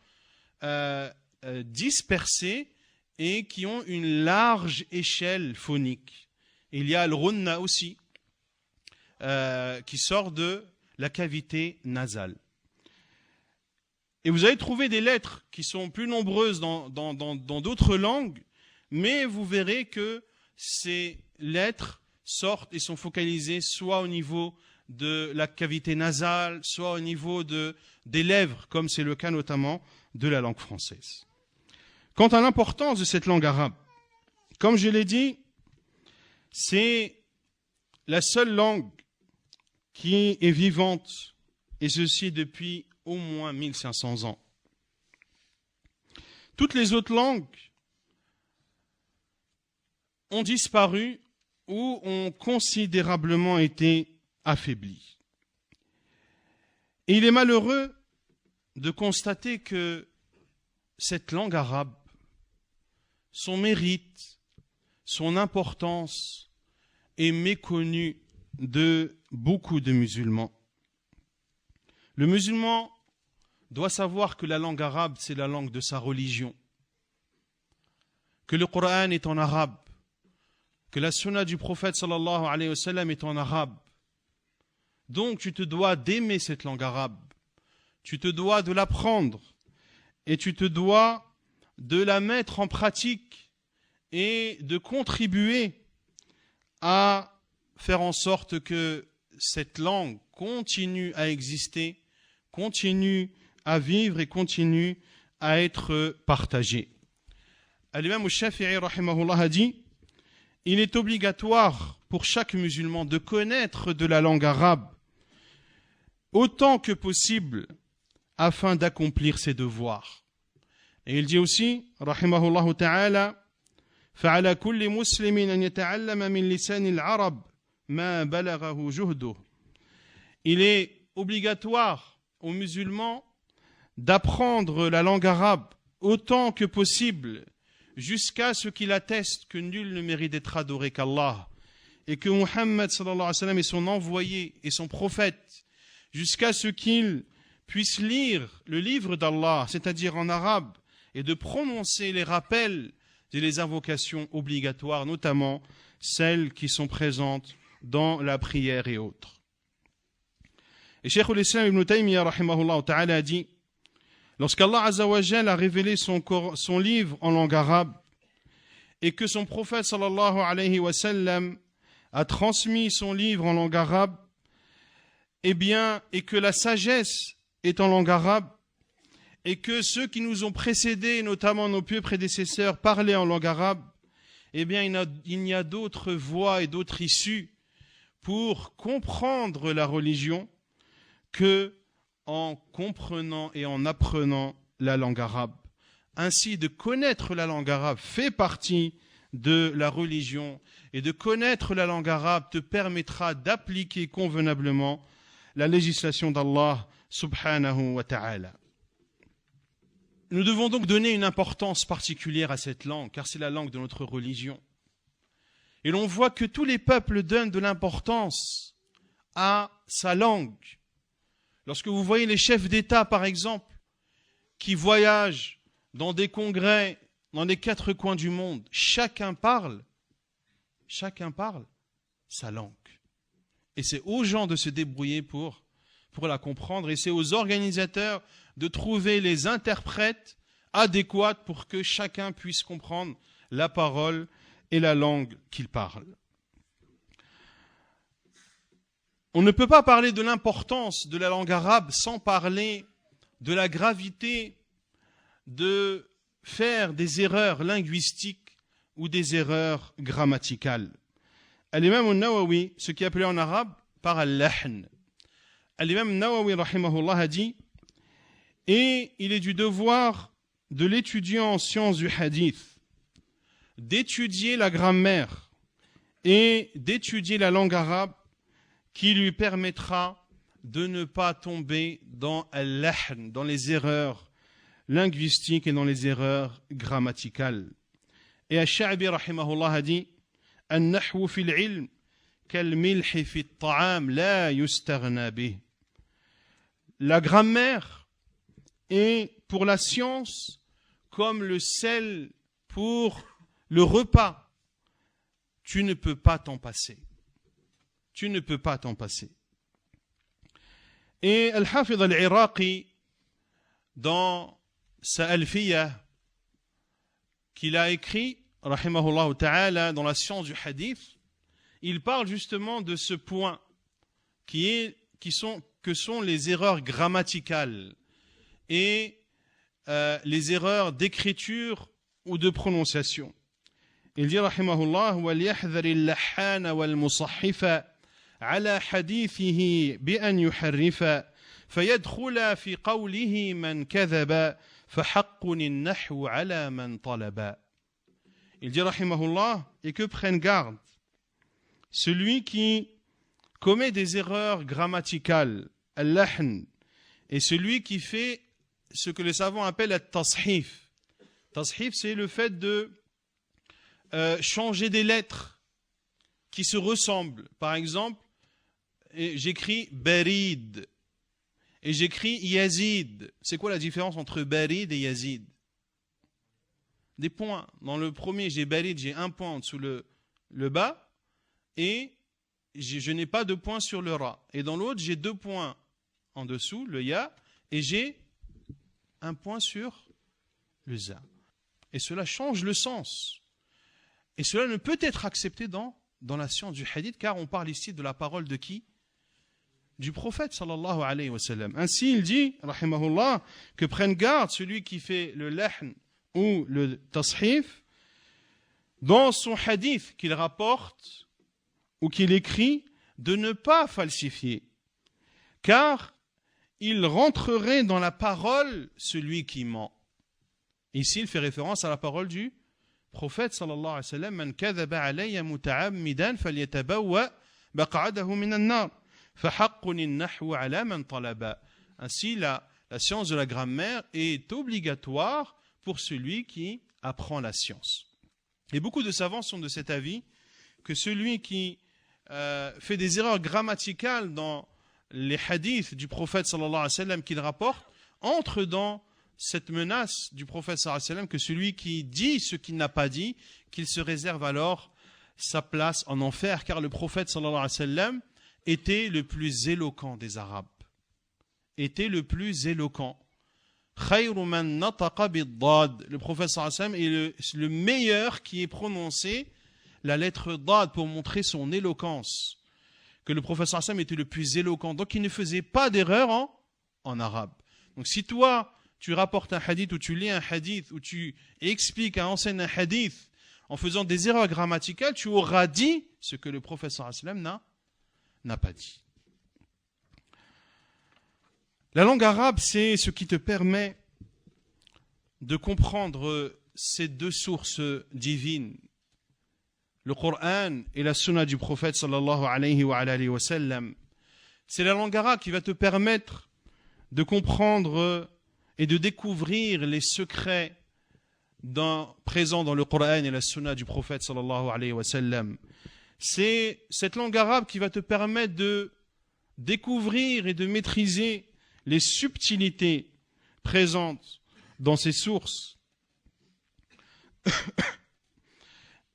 Speaker 1: dispersées et qui ont une large échelle phonique. Il y a le runna aussi, qui sort de la cavité nasale. Et vous allez trouver des lettres qui sont plus nombreuses dans d'autres langues, mais vous verrez que ces lettres sortent et sont focalisées soit au niveau de la cavité nasale, soit au niveau des lèvres, comme c'est le cas notamment de la langue française. Quant à l'importance de cette langue arabe, comme je l'ai dit, c'est la seule langue qui est vivante, et ceci depuis au moins 1500 ans. Toutes les autres langues ont disparu ou ont considérablement été affaiblies. Et il est malheureux de constater que cette langue arabe, son mérite, son importance est méconnue de beaucoup de musulmans. Le musulman doit savoir que la langue arabe, c'est la langue de sa religion, que le Coran est en arabe, que la sunna du prophète sallallahu alayhi wa sallam est en arabe. Donc tu te dois d'aimer cette langue arabe, tu te dois de l'apprendre et tu te dois de la mettre en pratique et de contribuer à faire en sorte que cette langue continue à exister, continue à vivre et continue à être partagée. Al-Imam al-Shafi'i rahimahullah a dit: il est obligatoire pour chaque musulman de connaître de la langue arabe autant que possible afin d'accomplir ses devoirs. Et il dit aussi, rahimahullah ta'ala, فَعَلَى كُلِّ مُسْلِمٍ أَنْ يَتَعَلَّمَ مِنْ لِسَانِ الْعَرَبِ مَا بَلَغَهُ جُهْدُهُ. Il est obligatoire aux musulmans d'apprendre la langue arabe autant que possible jusqu'à ce qu'il atteste que nul ne mérite d'être adoré qu'Allah et que Muhammad sallallahu alayhi wa sallam est son envoyé et son prophète, jusqu'à ce qu'il puisse lire le livre d'Allah, c'est-à-dire en arabe, et de prononcer les rappels et les invocations obligatoires, notamment celles qui sont présentes dans la prière et autres. Et Cheikh al-Islam ibn Taymiyyah rahimahullah ta'ala a dit: lorsqu'Allah Azza wa Jal a révélé son livre en langue arabe et que son prophète sallallahu alayhi wa sallam a transmis son livre en langue arabe, et que la sagesse est en langue arabe, et que ceux qui nous ont précédés, notamment nos pieux prédécesseurs, parlaient en langue arabe, il n'y a d'autres voies et d'autres issues pour comprendre la religion que en comprenant et en apprenant la langue arabe. Ainsi, de connaître la langue arabe fait partie de la religion et de connaître la langue arabe te permettra d'appliquer convenablement la législation d'Allah subhanahu wa ta'ala. Nous devons donc donner une importance particulière à cette langue, car c'est la langue de notre religion. Et l'on voit que tous les peuples donnent de l'importance à sa langue. Lorsque vous voyez les chefs d'État, par exemple, qui voyagent dans des congrès, dans les 4 coins du monde, chacun parle sa langue. Et c'est aux gens de se débrouiller pour la comprendre, et c'est aux organisateurs de trouver les interprètes adéquats pour que chacun puisse comprendre la parole et la langue qu'il parle. On ne peut pas parler de l'importance de la langue arabe sans parler de la gravité de faire des erreurs linguistiques ou des erreurs grammaticales. Al-Imam al-Nawawi, ce qui est appelé en arabe par al-lahn. Al-Imam al-Nawawi, rahimahullah, a dit « Et il est du devoir de l'étudiant en sciences du hadith d'étudier la grammaire et d'étudier la langue arabe qui lui permettra de ne pas tomber dans al-lahn, dans les erreurs linguistiques et dans les erreurs grammaticales. » Et Al-Sha'bi, rahimahullah, a dit « An-nahwu fil ilm kal-milhi fi at-ta'am la yustaghna bih » La grammaire est pour la science comme le sel pour le repas. Tu ne peux pas t'en passer. Tu ne peux pas t'en passer. Et Al-Hafidh al-Iraqi, dans sa Alfiya, qu'il a écrit, rahimahullah ta'ala, dans la science du hadith, il parle justement de ce point que sont les erreurs grammaticales et les erreurs d'écriture ou de prononciation. Il dit rahimahullah وَلْيَحْذَرِ اللَّحَّانَ وَالْمُصَحِّفَ عَلَى حَدِيثِهِ بِأَنْ يُحَرِّفَ فَيَدْخُلَ فِي قَوْلِهِ مَنْ كَذَبَ فَحَقٌّ النَّحْوُ عَلَى مَنْ طَلَبَ. Il dit rahimahullah, et que prenne garde celui qui commet des erreurs grammaticales, al-lahn, et celui qui fait ce que les savants appellent at-tashif. Tashif, c'est le fait de changer des lettres qui se ressemblent. Par exemple, j'écris barid et j'écris yazid. C'est quoi la différence entre barid et yazid? Des points. Dans le premier, j'ai barid, j'ai un point en dessous le bas, et je n'ai pas de point sur le ra. Et dans l'autre, j'ai 2 points en dessous, le ya, et j'ai un point sur le za. Et cela change le sens. Et cela ne peut être accepté dans la science du hadith, car on parle ici de la parole de qui? Du prophète sallallahu alayhi wa sallam. Ainsi, il dit, rahimahullah, que prenne garde celui qui fait le lahn ou le tashif dans son hadith qu'il rapporte ou qu'il écrit, de ne pas falsifier, car il rentrerait dans la parole celui qui ment. Ici, il fait référence à la parole du prophète sallallahu alayhi wa sallam, man kadhaba alayya muta'ammidan falyatabawwa baq'adahu minan nar fa haqqun an-nahwu ala man talaba. Ainsi, la science de la grammaire est obligatoire pour celui qui apprend la science. Et beaucoup de savants sont de cet avis que celui qui fait des erreurs grammaticales dans les hadiths du prophète sallallahu alayhi wa sallam qu'il rapporte entre dans cette menace du prophète sallallahu alayhi wa sallam, que celui qui dit ce qu'il n'a pas dit, qu'il se réserve alors sa place en enfer, car le prophète sallallahu alayhi wa sallam était le plus éloquent des Arabes. Était le plus éloquent. Khayru man nataqa bid-dad. Le prophète sallallahu alayhi wa sallam est le meilleur qui ait prononcé la lettre dad pour montrer son éloquence. Que le prophète sallallahu alayhi wa sallam était le plus éloquent. Donc il ne faisait pas d'erreur en arabe. Donc si toi, tu rapportes un hadith, ou tu lis un hadith, ou tu expliques, enseignes un hadith en faisant des erreurs grammaticales, tu auras dit ce que le prophète sallallahu alayhi wa sallam n'a pas dit. La langue arabe, c'est ce qui te permet de comprendre ces 2 sources divines le Coran et la sunna du prophète sallallahu alayhi wa sallam. C'est la langue arabe qui va te permettre de comprendre et de découvrir les secrets présents dans le Coran et la sunna du prophète sallallahu alayhi wa sallam. C'est cette langue arabe qui va te permettre de découvrir et de maîtriser les subtilités présentes dans ces sources.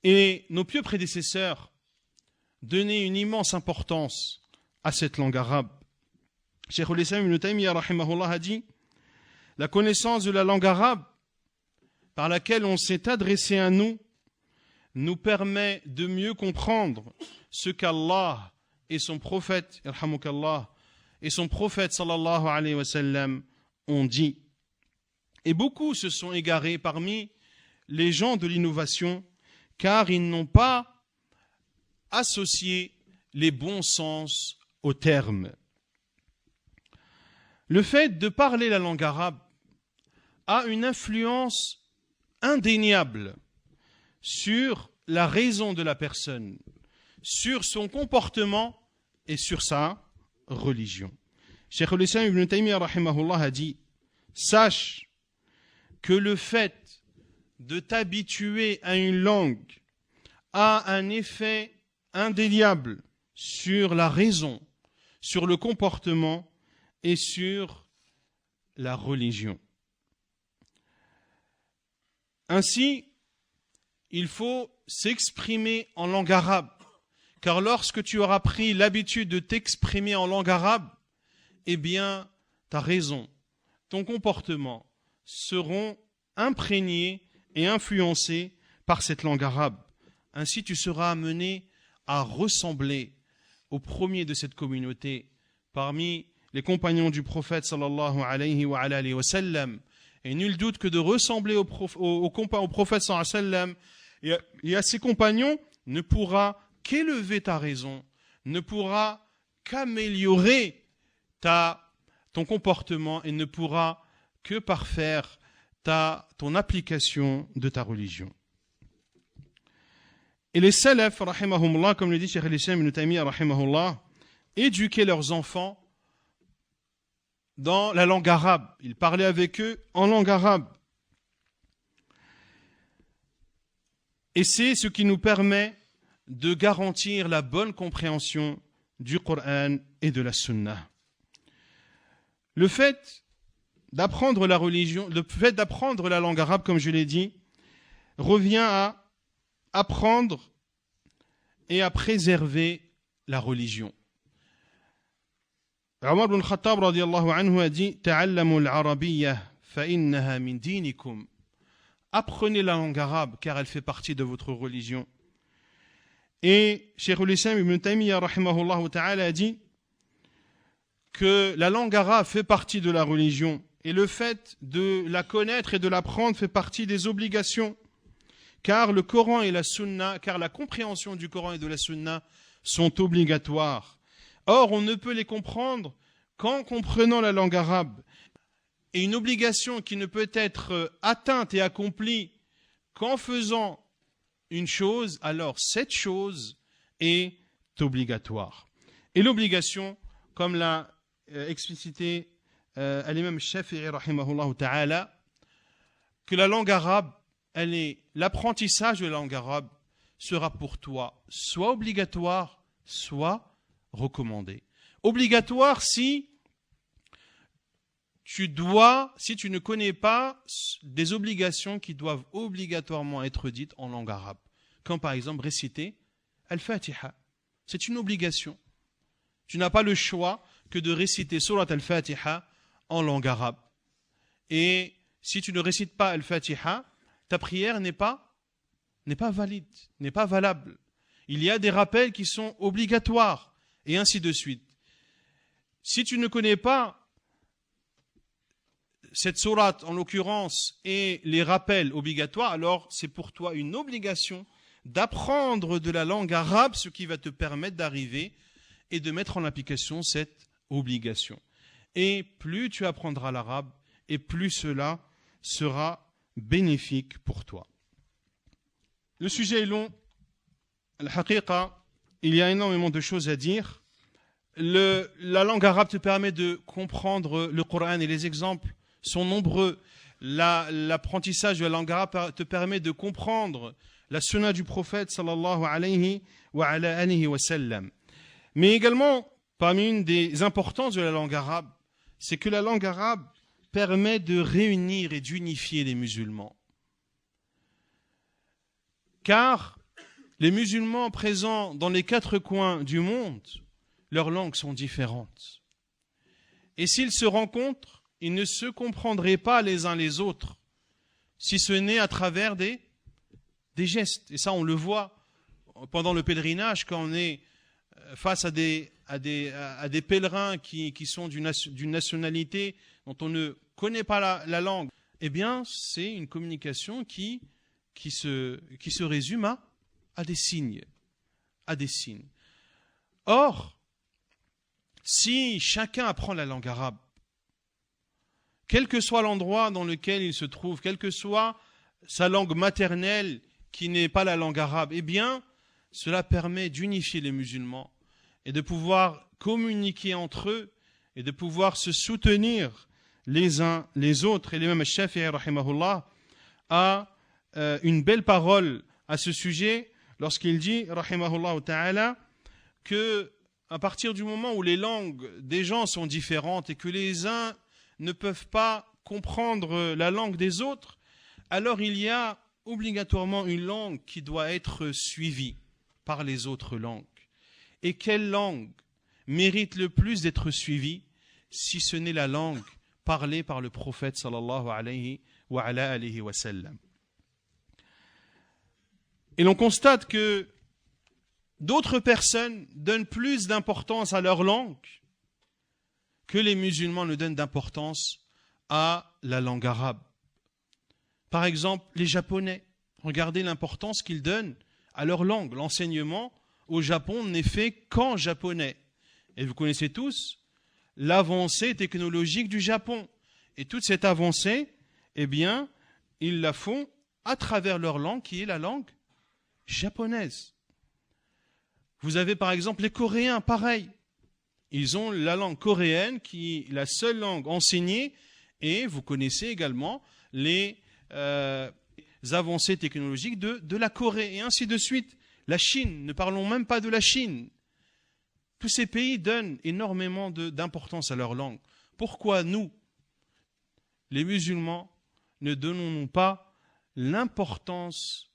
Speaker 1: Et nos pieux prédécesseurs donnaient une immense importance à cette langue arabe. Cheikh al-Islam ibn Taymiyyah rahimahullah a dit: la connaissance de la langue arabe par laquelle on s'est adressé à nous nous permet de mieux comprendre ce qu'Allah et son prophète, yarhamukallah, et son prophète sallallahu alayhi wa sallam ont dit. Et beaucoup se sont égarés parmi les gens de l'innovation, car ils n'ont pas associé les bons sens aux termes. Le fait de parler la langue arabe a une influence indéniable sur la raison de la personne, sur son comportement et sur sa religion. Cheikh al-Islam ibn Taymiyyah rahimahullah a dit: sache que le fait de t'habituer à une langue a un effet indéniable sur la raison, sur le comportement et sur la religion. Ainsi, il faut s'exprimer en langue arabe, car lorsque tu auras pris l'habitude de t'exprimer en langue arabe, eh bien, ta raison, ton comportement seront imprégnés et influencés par cette langue arabe. Ainsi, tu seras amené à ressembler au premier de cette communauté parmi les compagnons du prophète sallallahu alayhi wa sallam. Et nul doute que de ressembler au prophète sallallahu alayhi wa sallam et à ses compagnons ne pourra qu'élever ta raison, ne pourra qu'améliorer ton comportement et ne pourra que parfaire ton application de ta religion. Et les salaf, rahimahumullah, comme le dit Cheikh al-Islam ibn Taymiyyah, rahimahullah, éduquaient leurs enfants dans la langue arabe. Ils parlaient avec eux en langue arabe. Et c'est ce qui nous permet de garantir la bonne compréhension du Coran et de la Sunna. Le fait d'apprendre la religion, le fait d'apprendre la langue arabe, comme je l'ai dit, revient à apprendre et à préserver la religion. Omar ibn Khattab radiyallahu anhu a dit: ta'allamu al-arabiyyah fa innaha min dinikum. Apprenez la langue arabe car elle fait partie de votre religion. Et Cheikh al-Islam ibn Taymiyyah rahimahullah ta'ala a dit que la langue arabe fait partie de la religion et le fait de la connaître et de l'apprendre fait partie des obligations, car le Coran et la Sunna, car la compréhension du Coran et de la Sunna sont obligatoires. Or, on ne peut les comprendre qu'en comprenant la langue arabe. Et une obligation qui ne peut être atteinte et accomplie qu'en faisant une chose, alors cette chose est obligatoire. Et l'obligation, comme l'a explicité l'imam Shafi'i rahimahullah ta'ala, que la langue arabe, l'apprentissage de la langue arabe sera pour toi soit obligatoire, soit recommandé. Obligatoire si tu ne connais pas des obligations qui doivent obligatoirement être dites en langue arabe. Comme par exemple réciter Al-Fatiha. C'est une obligation. Tu n'as pas le choix que de réciter Surat Al-Fatiha en langue arabe. Et si tu ne récites pas Al-Fatiha, ta prière n'est pas valide, n'est pas valable. Il y a des rappels qui sont obligatoires, et ainsi de suite. Si tu ne connais pas cette sourate, en l'occurrence, et les rappels obligatoires, alors c'est pour toi une obligation d'apprendre de la langue arabe, ce qui va te permettre d'arriver et de mettre en application cette obligation. Et plus tu apprendras l'arabe, et plus cela sera bénéfique pour toi. Le sujet est long, Al-Haqiqa, il y a énormément de choses à dire. La langue arabe te permet de comprendre le Coran et les exemples sont nombreux. L'apprentissage de la langue arabe te permet de comprendre la sunna du prophète sallallahu alayhi wa ala alihi wa sallam. Mais également, parmi une des importances de la langue arabe, c'est que la langue arabe permet de réunir et d'unifier les musulmans. Car les musulmans présents dans les 4 coins du monde, leurs langues sont différentes. Et s'ils se rencontrent, ils ne se comprendraient pas les uns les autres, si ce n'est à travers des gestes. Et ça, on le voit pendant le pèlerinage, quand on est face à des pèlerins qui sont d'une nationalité dont on ne connaît pas la langue. Eh bien, c'est une communication qui se résume à des signes. Or, si chacun apprend la langue arabe, quel que soit l'endroit dans lequel il se trouve, quelle que soit sa langue maternelle qui n'est pas la langue arabe, eh bien, cela permet d'unifier les musulmans et de pouvoir communiquer entre eux et de pouvoir se soutenir les uns les autres. Et l'imam al-Shafi'i, rahimahullah, a une belle parole à ce sujet lorsqu'il dit, rahimahullah ta'ala, que à partir du moment où les langues des gens sont différentes et que les uns ne peuvent pas comprendre la langue des autres, alors il y a obligatoirement une langue qui doit être suivie par les autres langues. Et quelle langue mérite le plus d'être suivie si ce n'est la langue parlée par le prophète sallallahu alayhi wa ala alihi wa sallam. Et l'on constate que d'autres personnes donnent plus d'importance à leur langue que les musulmans ne donnent d'importance à la langue arabe. Par exemple, les Japonais, regardez l'importance qu'ils donnent à leur langue. L'enseignement au Japon n'est fait qu'en japonais. Et vous connaissez tous l'avancée technologique du Japon. Et toute cette avancée, eh bien, ils la font à travers leur langue, qui est la langue japonaise. Vous avez par exemple les Coréens, pareil. Ils ont la langue coréenne qui est la seule langue enseignée et vous connaissez également les avancées technologiques de la Corée et ainsi de suite. La Chine, ne parlons même pas de la Chine. Tous ces pays donnent énormément d'importance à leur langue. Pourquoi nous, les musulmans, ne donnons-nous pas l'importance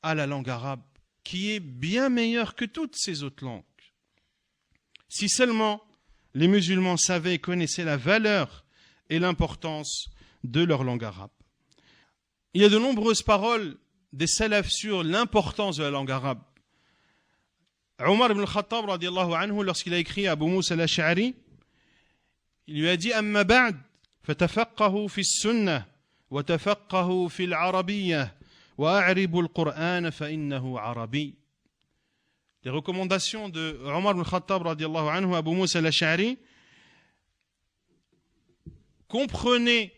Speaker 1: à la langue arabe qui est bien meilleure que toutes ces autres langues? Si seulement les musulmans savaient et connaissaient la valeur et l'importance de leur langue arabe. Il y a de nombreuses paroles des salafs sur l'importance de la langue arabe. Omar ibn al-Khattab, radiyallahu anhu, lorsqu'il a écrit à Abu Moussa al-Ash'ari, il lui a dit « Amma ba'd, fatafaqahu fi s-sunnah, wa tafaqahu fi al-arabiyyah, wa a'ribu al-Qur'an fa innahu arabi » Les recommandations de Omar ibn al-Khattab, radiyallahu anhu, Abu Moussa al-Ash'ari, comprenez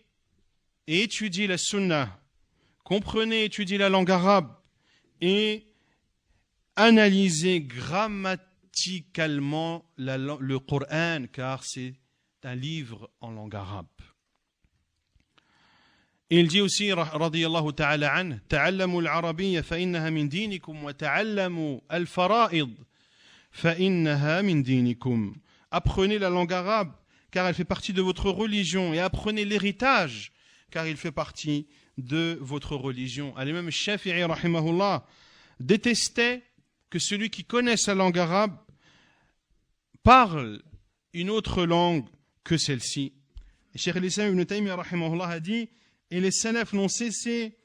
Speaker 1: et étudiez la sunnah, comprenez et étudiez la langue arabe et analysez grammaticalement le Coran, car c'est un livre en langue arabe. Et il dit aussi, radiyallahu ta'ala an, ta'allamu al-arabiyya fa innaha min dinikum wa ta'allamu al-fara'id fa innaha min dinikum. Apprenez la langue arabe, car elle fait partie de votre religion, et apprenez l'héritage, car il fait partie de votre religion. L'imam Shafi'i, rahimahullah, détestait que celui qui connaît sa langue arabe parle une autre langue que celle-ci. Cheikh al-Islam ibn Taymiyyah, rahimahullah, a dit, et les salafs n'ont cessé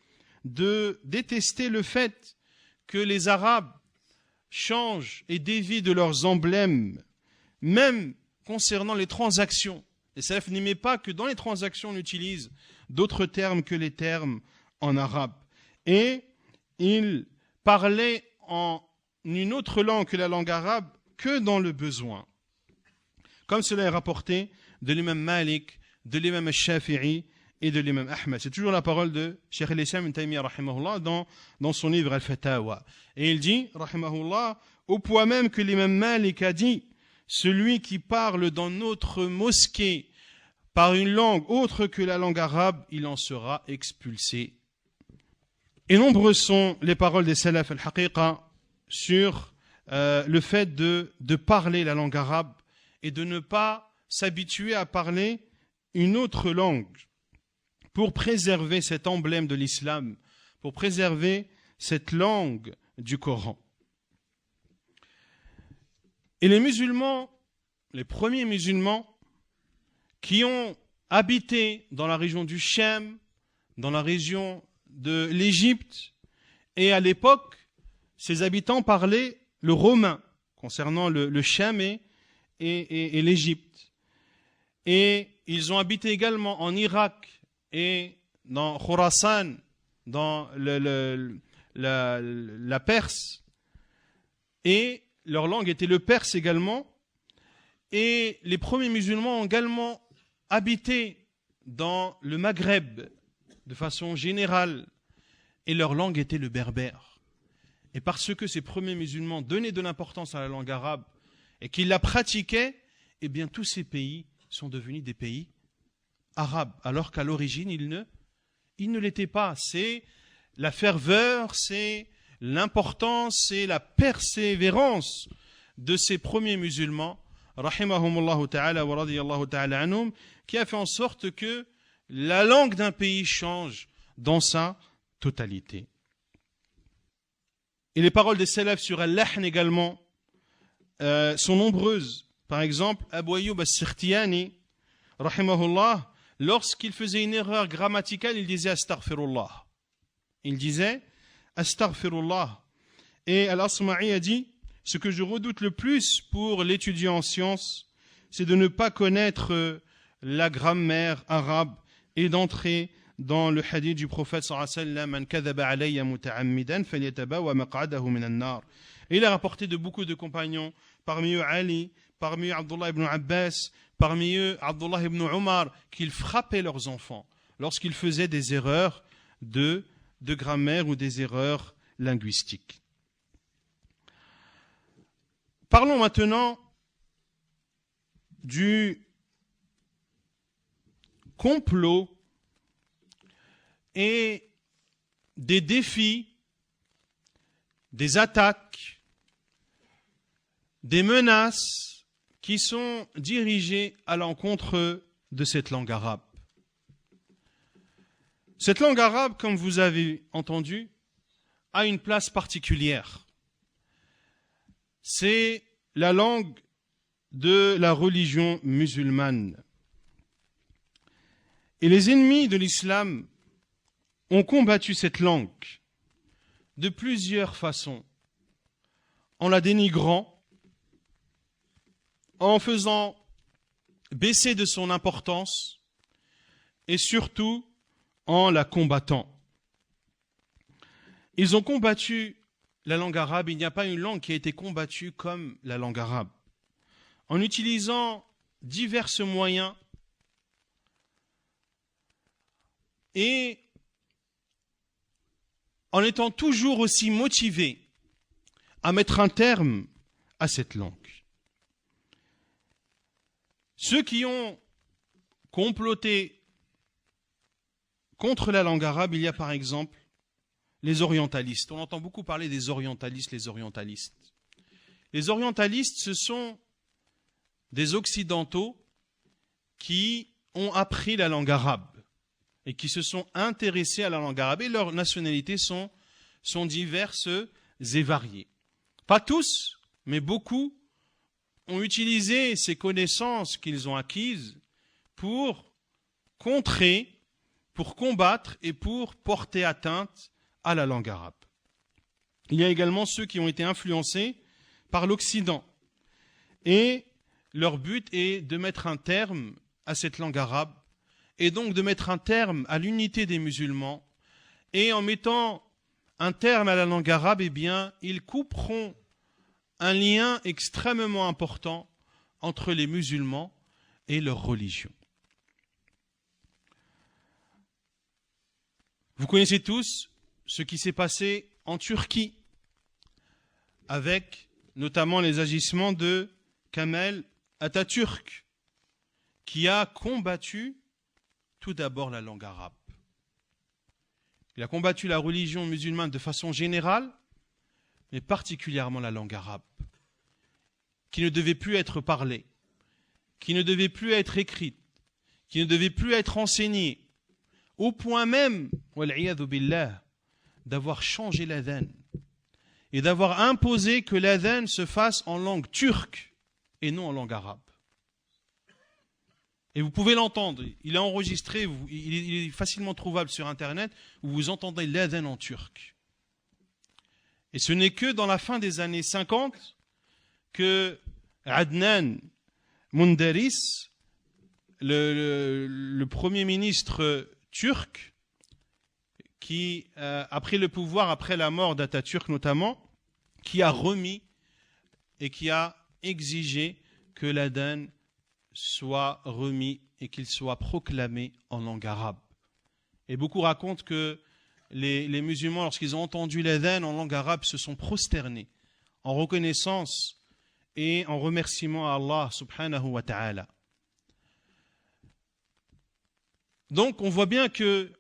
Speaker 1: de détester le fait que les Arabes changent et dévient de leurs emblèmes, même concernant les transactions. Les salafs n'aimaient pas que dans les transactions on utilise d'autres termes que les termes en arabe. Et ils parlaient en une autre langue que la langue arabe que dans le besoin. Comme cela est rapporté de l'imam Malik, de l'imam Shafi'i et de l'imam Ahmed. C'est toujours la parole de Cheikh al-Islam ibn Taymiyyah rahimahullah dans son livre Al-Fatawa. Et il dit, rahimahullah, au point même que l'imam Malik a dit, celui qui parle dans notre mosquée par une langue autre que la langue arabe, il en sera expulsé. Et nombreuses sont les paroles des salaf al-haqiqa sur le fait de parler la langue arabe et de ne pas s'habituer à parler une autre langue pour préserver cet emblème de l'islam, pour préserver cette langue du Coran. Et les musulmans, les premiers musulmans qui ont habité dans la région du Cham, dans la région de l'Égypte, et à l'époque, ces habitants parlaient le romain concernant le Cham et l'Égypte. Et ils ont habité également en Irak et dans Khurasan, dans la Perse. Et leur langue était le perse également. Et les premiers musulmans ont également habité dans le Maghreb de façon générale. Et leur langue était le berbère. Et parce que ces premiers musulmans donnaient de l'importance à la langue arabe et qu'ils la pratiquaient, eh bien tous ces pays sont devenus des pays arabes, alors qu'à l'origine, ils ne l'étaient pas. C'est la ferveur, c'est l'importance, c'est la persévérance de ces premiers musulmans, rahimahumullahu ta'ala wa radiyallahu ta'ala anhum, qui a fait en sorte que la langue d'un pays change dans sa totalité. Et les paroles des salafs sur al-lahn également sont nombreuses. Par exemple, Abu Ayyub as-Sikhtiyani, rahimahullah, lorsqu'il faisait une erreur grammaticale, il disait astaghfirullah. Il disait astaghfirullah. Et Al-Asma'i a dit, ce que je redoute le plus pour l'étudiant en sciences, c'est de ne pas connaître la grammaire arabe et d'entrer dans le hadith du prophète sallallahu alayhi wa sallam, man kadhaba alayya muta'ammidan falyatabawa maq'adahu min an-nar. Et il a rapporté de beaucoup de compagnons, parmi eux Ali, parmi eux Abdullah ibn Abbas, parmi eux Abdullah ibn Umar, qu'ils frappaient leurs enfants lorsqu'ils faisaient des erreurs de grammaire ou des erreurs linguistiques. Parlons maintenant du complot et des défis, des attaques, des menaces qui sont dirigées à l'encontre de cette langue arabe. Cette langue arabe, comme vous avez entendu, a une place particulière. C'est la langue de la religion musulmane. Et les ennemis de l'islam ont combattu cette langue de plusieurs façons, en la dénigrant, en faisant baisser de son importance et surtout en la combattant. Ils ont combattu la langue arabe. Il n'y a pas une langue qui a été combattue comme la langue arabe, en utilisant divers moyens et en étant toujours aussi motivés à mettre un terme à cette langue. Ceux qui ont comploté contre la langue arabe, il y a par exemple les orientalistes. On entend beaucoup parler des orientalistes, les orientalistes. Les orientalistes, ce sont des occidentaux qui ont appris la langue arabe et qui se sont intéressés à la langue arabe, et leurs nationalités sont diverses et variées. Pas tous, mais beaucoup ont utilisé ces connaissances qu'ils ont acquises pour contrer, pour combattre et pour porter atteinte à la langue arabe. Il y a également ceux qui ont été influencés par l'Occident. Et leur but est de mettre un terme à cette langue arabe, et donc de mettre un terme à l'unité des musulmans. Et en mettant un terme à la langue arabe, eh bien, ils couperont un lien extrêmement important entre les musulmans et leur religion. Vous connaissez tous ce qui s'est passé en Turquie, avec notamment les agissements de Kemal Atatürk, qui a combattu tout d'abord la langue arabe. Il a combattu la religion musulmane de façon générale, mais particulièrement la langue arabe, qui ne devait plus être parlée, qui ne devait plus être écrite, qui ne devait plus être enseignée, au point même, wal'iyadhu billah, d'avoir changé l'adhan et d'avoir imposé que l'adhan se fasse en langue turque et non en langue arabe. Et vous pouvez l'entendre, il est enregistré, il est facilement trouvable sur Internet, où vous entendez l'adhan en turc. Et ce n'est que dans la fin des années 50 que Adnan Menderes, le premier ministre turc, qui a pris le pouvoir après la mort d'Atatürk notamment, qui a remis et qui a exigé que l'adhan soit remis et qu'il soit proclamé en langue arabe. Et beaucoup racontent que les musulmans, lorsqu'ils ont entendu l'adhan en langue arabe, se sont prosternés en reconnaissance et en remerciement à Allah subhanahu wa ta'ala. Donc on voit bien que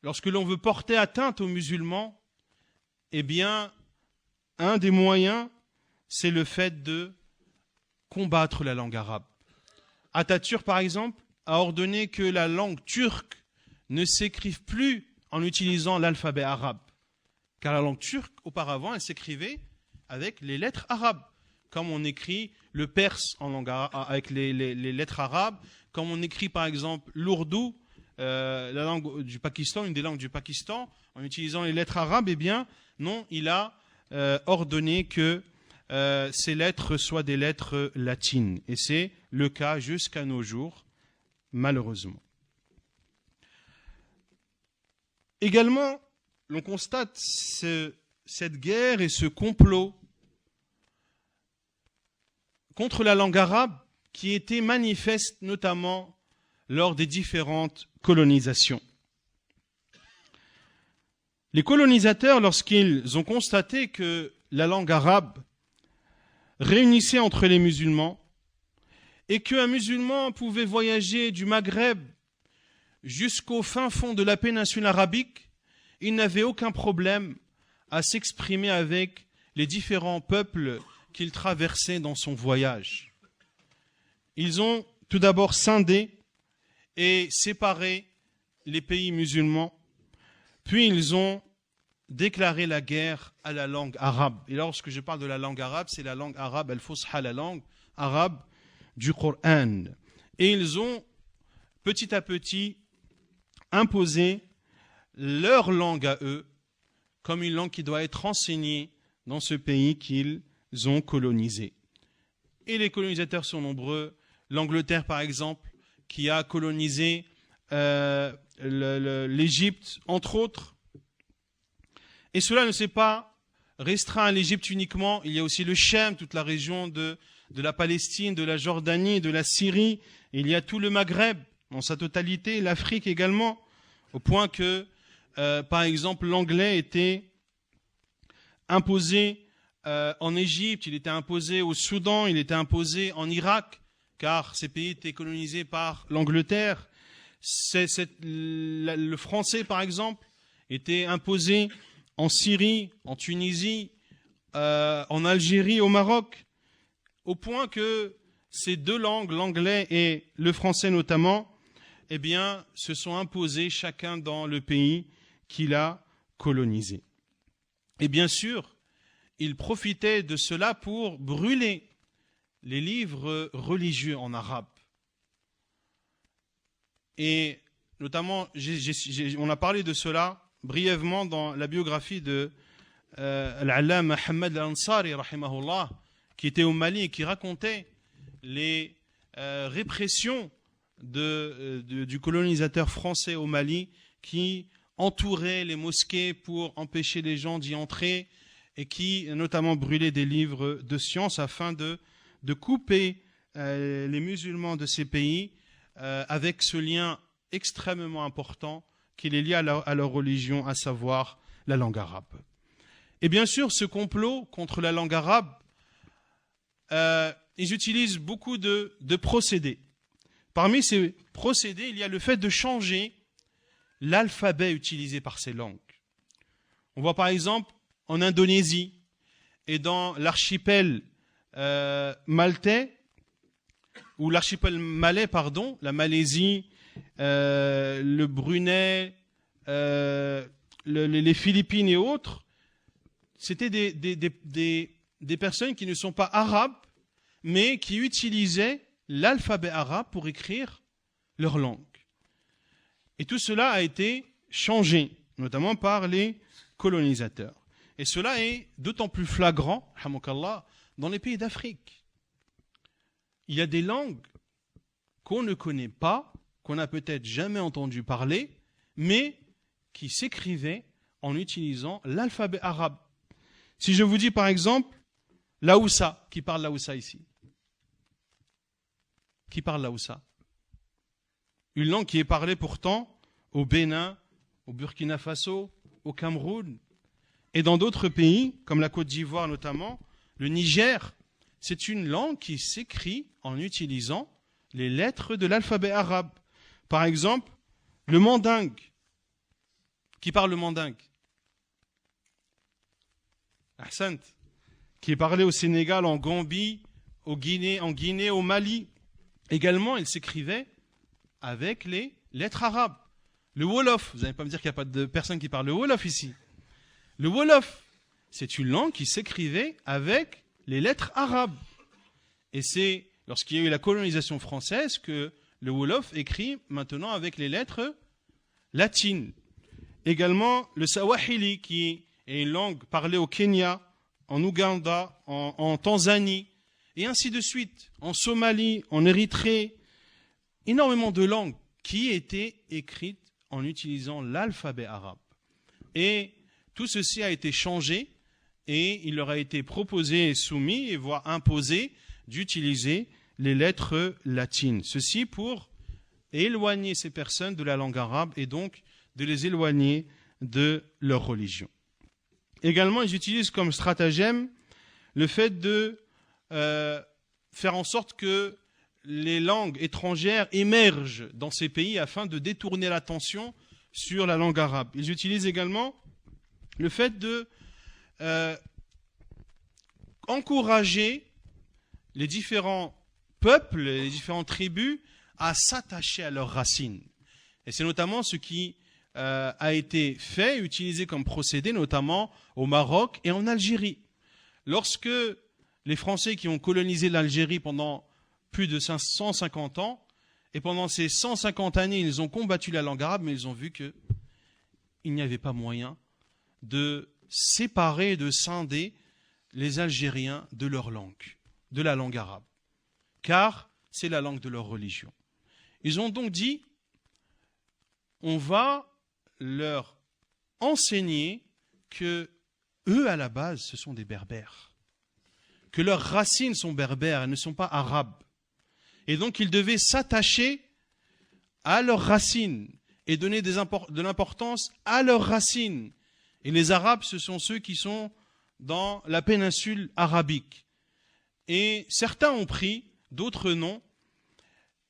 Speaker 1: lorsque l'on veut porter atteinte aux musulmans, eh bien, un des moyens, c'est le fait de combattre la langue arabe. Atatürk, par exemple, a ordonné que la langue turque ne s'écrive plus en utilisant l'alphabet arabe. Car la langue turque, auparavant, elle s'écrivait avec les lettres arabes, comme on écrit le perse en langue avec les lettres arabes, comme on écrit par exemple l'ourdou, la langue du Pakistan, une des langues du Pakistan, en utilisant les lettres arabes. Eh bien, non, il a ordonné que ces lettres soient des lettres latines. Et c'est le cas jusqu'à nos jours, malheureusement. Également, l'on constate cette guerre et ce complot contre la langue arabe qui était manifeste notamment lors des différentes colonisations. Les colonisateurs, lorsqu'ils ont constaté que la langue arabe réunissait entre les musulmans et qu'un musulman pouvait voyager du Maghreb jusqu'au fin fond de la péninsule arabique, il n'avait aucun problème à s'exprimer avec les différents peuples qu'il traversait dans son voyage. Ils ont tout d'abord scindé et séparé les pays musulmans, puis ils ont déclaré la guerre à la langue arabe. Et lorsque je parle de la langue arabe, c'est la langue arabe, al-Fusha, la langue arabe du Coran. Et ils ont petit à petit imposé leur langue à eux comme une langue qui doit être enseignée dans ce pays qu'ils ont colonisé. Et les colonisateurs sont nombreux. L'Angleterre, par exemple, qui a colonisé l'Égypte, entre autres. Et cela ne s'est pas restreint à l'Égypte uniquement. Il y a aussi le Chem, toute la région de la Palestine, de la Jordanie, de la Syrie. Il y a tout le Maghreb, dans sa totalité, l'Afrique également, au point que, par exemple, l'anglais était imposé en Égypte, il était imposé au Soudan, il était imposé en Irak, car ces pays étaient colonisés par l'Angleterre. Le français, par exemple, était imposé en Syrie, en Tunisie, en Algérie, au Maroc, au point que ces deux langues, l'anglais et le français notamment, eh bien, se sont imposées chacun dans le pays qu'il a colonisé. Et bien sûr, il profitait de cela pour brûler les livres religieux en arabe. Et notamment, on a parlé de cela brièvement dans la biographie de Al-Allama Ahmad Al-Ansari, rahimahullah, qui était au Mali et qui racontait les répressions du colonisateur français au Mali qui entourait les mosquées pour empêcher les gens d'y entrer et qui notamment brûlait des livres de science afin de couper les musulmans de ces pays avec ce lien extrêmement important qu'il est lié à leur religion, à savoir la langue arabe. Et bien sûr, ce complot contre la langue arabe, ils utilisent beaucoup de procédés. Parmi ces procédés, il y a le fait de changer l'alphabet utilisé par ces langues. On voit par exemple en Indonésie et dans l'archipel maltais, ou l'archipel malais, pardon, la Malaisie, le Brunei, les Philippines et autres, c'était des personnes qui ne sont pas arabes, mais qui utilisaient l'alphabet arabe pour écrire leur langue. Et tout cela a été changé, notamment par les colonisateurs. Et cela est d'autant plus flagrant, hamakallah, dans les pays d'Afrique. Il y a des langues qu'on ne connaît pas, qu'on n'a peut-être jamais entendu parler, mais qui s'écrivaient en utilisant l'alphabet arabe. Si je vous dis par exemple l'Aoussa, qui parle l'Aoussa ici? Qui parle l'Aoussa? Une langue qui est parlée pourtant au Bénin, au Burkina Faso, au Cameroun et dans d'autres pays, comme la Côte d'Ivoire notamment, le Niger. C'est une langue qui s'écrit en utilisant les lettres de l'alphabet arabe. Par exemple, le mandingue. Qui parle le mandingue? Ahsant. Qui est parlé au Sénégal, en Gambie, en Guinée, au Mali. Également, il s'écrivait avec les lettres arabes. Le Wolof, vous n'allez pas me dire qu'il n'y a pas de personne qui parle le Wolof ici. Le Wolof, c'est une langue qui s'écrivait avec les lettres arabes. Et c'est lorsqu'il y a eu la colonisation française que le Wolof écrit maintenant avec les lettres latines. Également le Swahili, qui est une langue parlée au Kenya, en Ouganda, en Tanzanie, et ainsi de suite, en Somalie, en Érythrée. Énormément de langues qui étaient écrites en utilisant l'alphabet arabe. Et tout ceci a été changé et il leur a été proposé et soumis, et voire imposé, d'utiliser les lettres latines. Ceci pour éloigner ces personnes de la langue arabe et donc de les éloigner de leur religion. Également, ils utilisent comme stratagème le fait de faire en sorte que les langues étrangères émergent dans ces pays afin de détourner l'attention sur la langue arabe. Ils utilisent également le fait de encourager les différents peuples, les différentes tribus à s'attacher à leurs racines. Et c'est notamment ce qui a été fait, utilisé comme procédé, notamment au Maroc et en Algérie. Lorsque les Français qui ont colonisé l'Algérie pendant plus de 150 ans, et pendant ces 150 années, ils ont combattu la langue arabe, mais ils ont vu qu'il n'y avait pas moyen de séparer, de scinder les Algériens de leur langue, de la langue arabe, car c'est la langue de leur religion. Ils ont donc dit, on va leur enseigner que eux, à la base, ce sont des berbères, que leurs racines sont berbères, elles ne sont pas arabes. Et donc, ils devaient s'attacher à leurs racines et donner de l'importance à leurs racines. Et les Arabes, ce sont ceux qui sont dans la péninsule arabique. Et certains ont pris, d'autres non.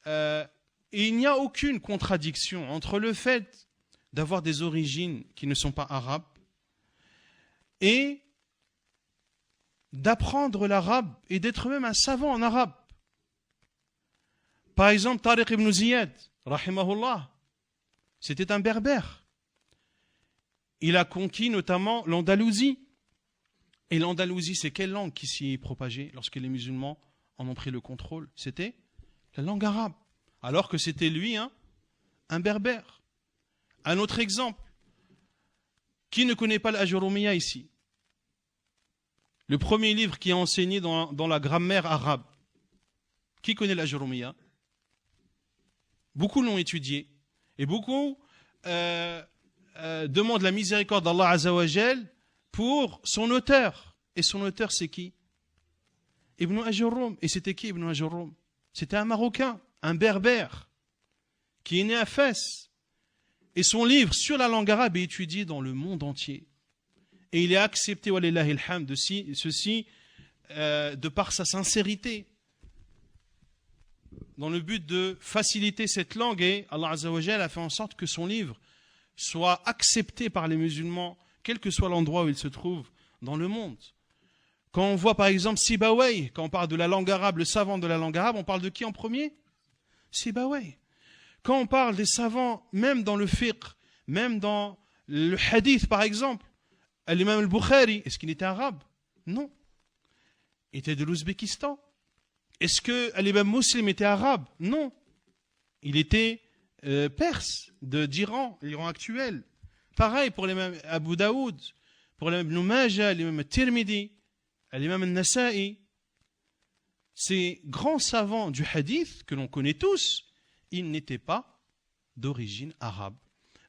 Speaker 1: Et il n'y a aucune contradiction entre le fait d'avoir des origines qui ne sont pas arabes et d'apprendre l'arabe et d'être même un savant en arabe. Par exemple, Tariq ibn Ziyad, rahimahullah, c'était un berbère. Il a conquis notamment l'Andalousie. Et l'Andalousie, c'est quelle langue qui s'y est propagée lorsque les musulmans en ont pris le contrôle? C'était la langue arabe. Alors que c'était lui, un berbère. Un autre exemple. Qui ne connaît pas l'Ajurumiyya ici? Le premier livre qui est enseigné dans la grammaire arabe. Qui connaît l'Ajurumiyya? Beaucoup l'ont étudié. Et beaucoup demandent la miséricorde d'Allah Azza wa Jal pour son auteur. Et son auteur, c'est qui? Ibn Ajurrum. Et c'était qui Ibn Ajurrum? C'était un Marocain, un berbère, qui est né à Fès. Et son livre sur la langue arabe est étudié dans le monde entier. Et il est accepté, walillahi alhamd, de ceci, de par sa sincérité, dans le but de faciliter cette langue. Et Allah Azza wa Jalla a fait en sorte que son livre soit accepté par les musulmans, quel que soit l'endroit où ils se trouvent dans le monde. Quand on voit par exemple Sibawayh, quand on parle de la langue arabe, le savant de la langue arabe, on parle de qui en premier? Sibawayh. Quand on parle des savants, même dans le fiqh, même dans le hadith par exemple, l'imam al-Bukhari, est-ce qu'il était arabe? Non. Il était de l'Ouzbékistan. Est-ce que l'imam Muslim était arabe? Non. Il était perse, d'Iran, l'Iran actuel. Pareil pour l'imam Abu Daoud, pour l'imam Ibn Majah, l'imam Tirmidhi, l'imam al-Nasa'i. Ces grands savants du hadith que l'on connaît tous, ils n'étaient pas d'origine arabe.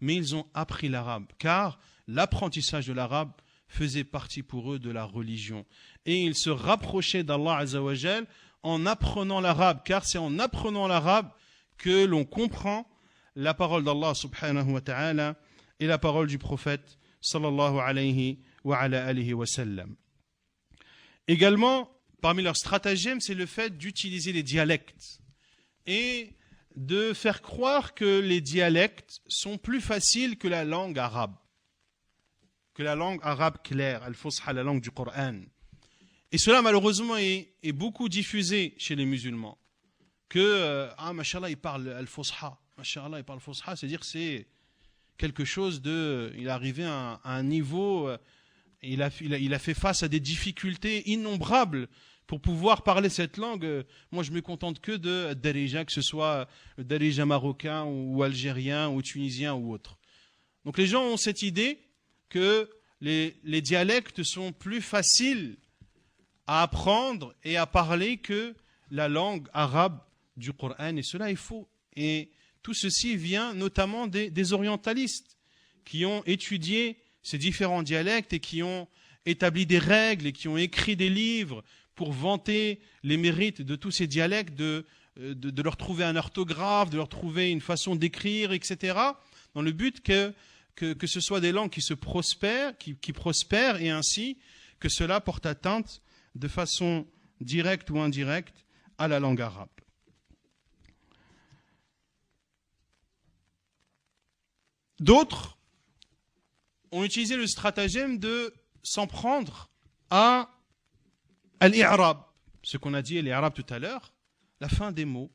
Speaker 1: Mais ils ont appris l'arabe, car l'apprentissage de l'arabe faisait partie pour eux de la religion. Et ils se rapprochaient d'Allah Azza wa Jal en apprenant l'arabe, car c'est en apprenant l'arabe que l'on comprend la parole d'Allah subhanahu wa ta'ala et la parole du prophète sallallahu alayhi wa ala alihi wa sallam. Également, parmi leurs stratagèmes, c'est le fait d'utiliser les dialectes et de faire croire que les dialectes sont plus faciles que la langue arabe claire, al-Fusha, la langue du Coran. Et cela, malheureusement, est beaucoup diffusé chez les musulmans. Mashallah, il parle al-Fusha. Mashallah, il parle al-Fusha, c'est-à-dire que c'est quelque chose de... Il est arrivé à un niveau... Il a fait face à des difficultés innombrables pour pouvoir parler cette langue. Moi, je me contente que de Darija, que ce soit Darija marocain ou algérien ou tunisien ou autre. Donc les gens ont cette idée que les dialectes sont plus faciles à apprendre et à parler que la langue arabe du Coran. Et cela est faux. Et tout ceci vient notamment des orientalistes qui ont étudié ces différents dialectes et qui ont établi des règles et qui ont écrit des livres pour vanter les mérites de tous ces dialectes, de leur trouver un orthographe, de leur trouver une façon d'écrire, etc., dans le but que ce soit des langues qui prospèrent et ainsi que cela porte atteinte de façon directe ou indirecte à la langue arabe. D'autres ont utilisé le stratagème de s'en prendre à al-i'rab, ce qu'on a dit al-i'rab tout à l'heure, la fin des mots.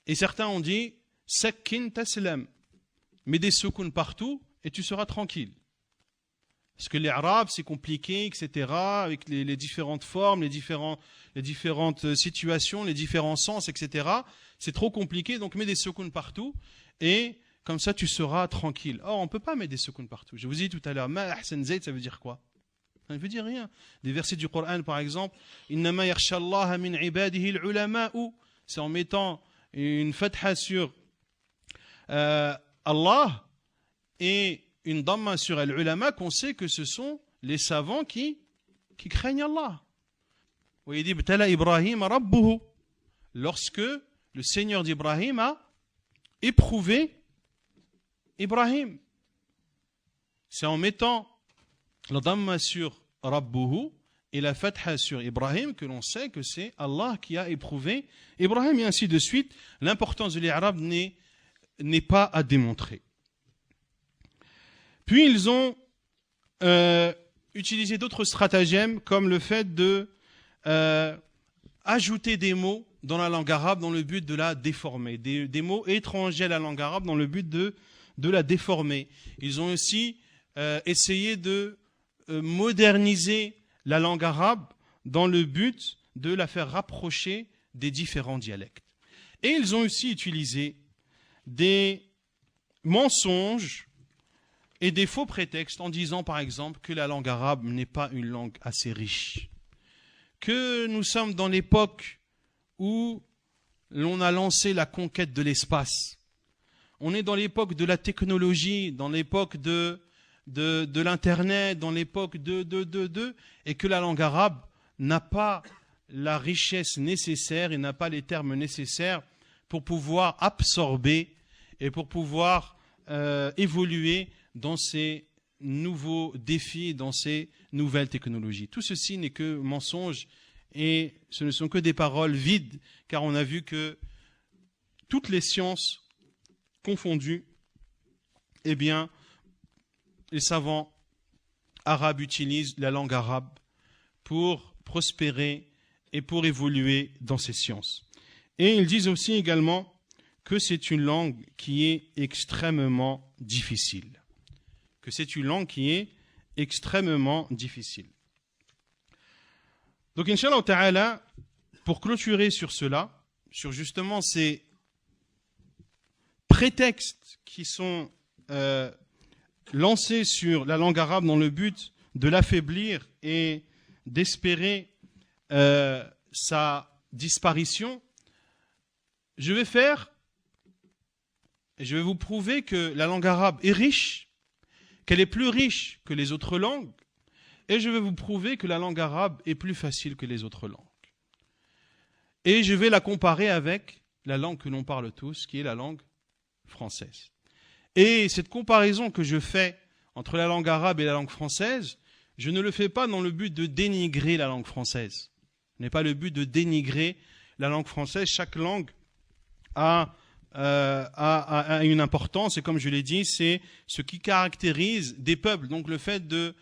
Speaker 1: Et certains ont dit sakkin taslam, mets des soukoun partout et tu seras tranquille. Parce que l'Arab, c'est compliqué, etc., avec les différentes formes, les différentes situations, les différents sens, etc. C'est trop compliqué, donc mets des soukoun partout et comme ça tu seras tranquille. Or, on ne peut pas mettre des soukoun partout. Je vous ai dit tout à l'heure, ma ahsan zayd, ça veut dire quoi? Ça ne veut dire rien. Des versets du Coran, par exemple, innama yakhsha Allah min ibadihi al-ulama'u, c'est en mettant une fatha sur Allah et une damma sur al-ulama qu'on sait que ce sont les savants qui craignent Allah. Wa yadi btala Ibrahim rabbuhu, lorsque le Seigneur d'Ibrahim a éprouvé Ibrahim. C'est en mettant la damma sur rabbuhu et la fatha sur Ibrahim que l'on sait que c'est Allah qui a éprouvé Ibrahim et ainsi de suite. L'importance de l'Arab n'est pas à démontrer. Puis ils ont utilisé d'autres stratagèmes comme le fait de ajouter des mots dans la langue arabe dans le but de la déformer, des mots étrangers à la langue arabe dans le but de la déformer. Ils ont aussi essayé de moderniser la langue arabe dans le but de la faire rapprocher des différents dialectes. Et ils ont aussi utilisé des mensonges et des faux prétextes en disant par exemple que la langue arabe n'est pas une langue assez riche, que nous sommes dans l'époque où l'on a lancé la conquête de l'espace. On est dans l'époque de la technologie, dans l'époque de l'internet, dans l'époque et que la langue arabe n'a pas la richesse nécessaire et n'a pas les termes nécessaires pour pouvoir absorber et pour pouvoir évoluer dans ces nouveaux défis, dans ces nouvelles technologies. Tout ceci n'est que mensonge et ce ne sont que des paroles vides, car on a vu que toutes les sciences confondues, eh bien, les savants arabes utilisent la langue arabe pour prospérer et pour évoluer dans ces sciences. Et ils disent aussi également que c'est une langue qui est extrêmement difficile. Que c'est une langue qui est extrêmement difficile. Donc, Inch'Allah Ta'ala, pour clôturer sur cela, sur justement ces prétextes qui sont lancés sur la langue arabe dans le but de l'affaiblir et d'espérer sa disparition, je vais vous prouver que la langue arabe est riche, qu'elle est plus riche que les autres langues, et je vais vous prouver que la langue arabe est plus facile que les autres langues. Et je vais la comparer avec la langue que l'on parle tous, qui est la langue française. Et cette comparaison que je fais entre la langue arabe et la langue française, je ne le fais pas dans le but de dénigrer la langue française. Ce n'est pas le but de dénigrer la langue française. Chaque langue a une importance, et comme je l'ai dit, c'est ce qui caractérise des peuples. Donc le fait de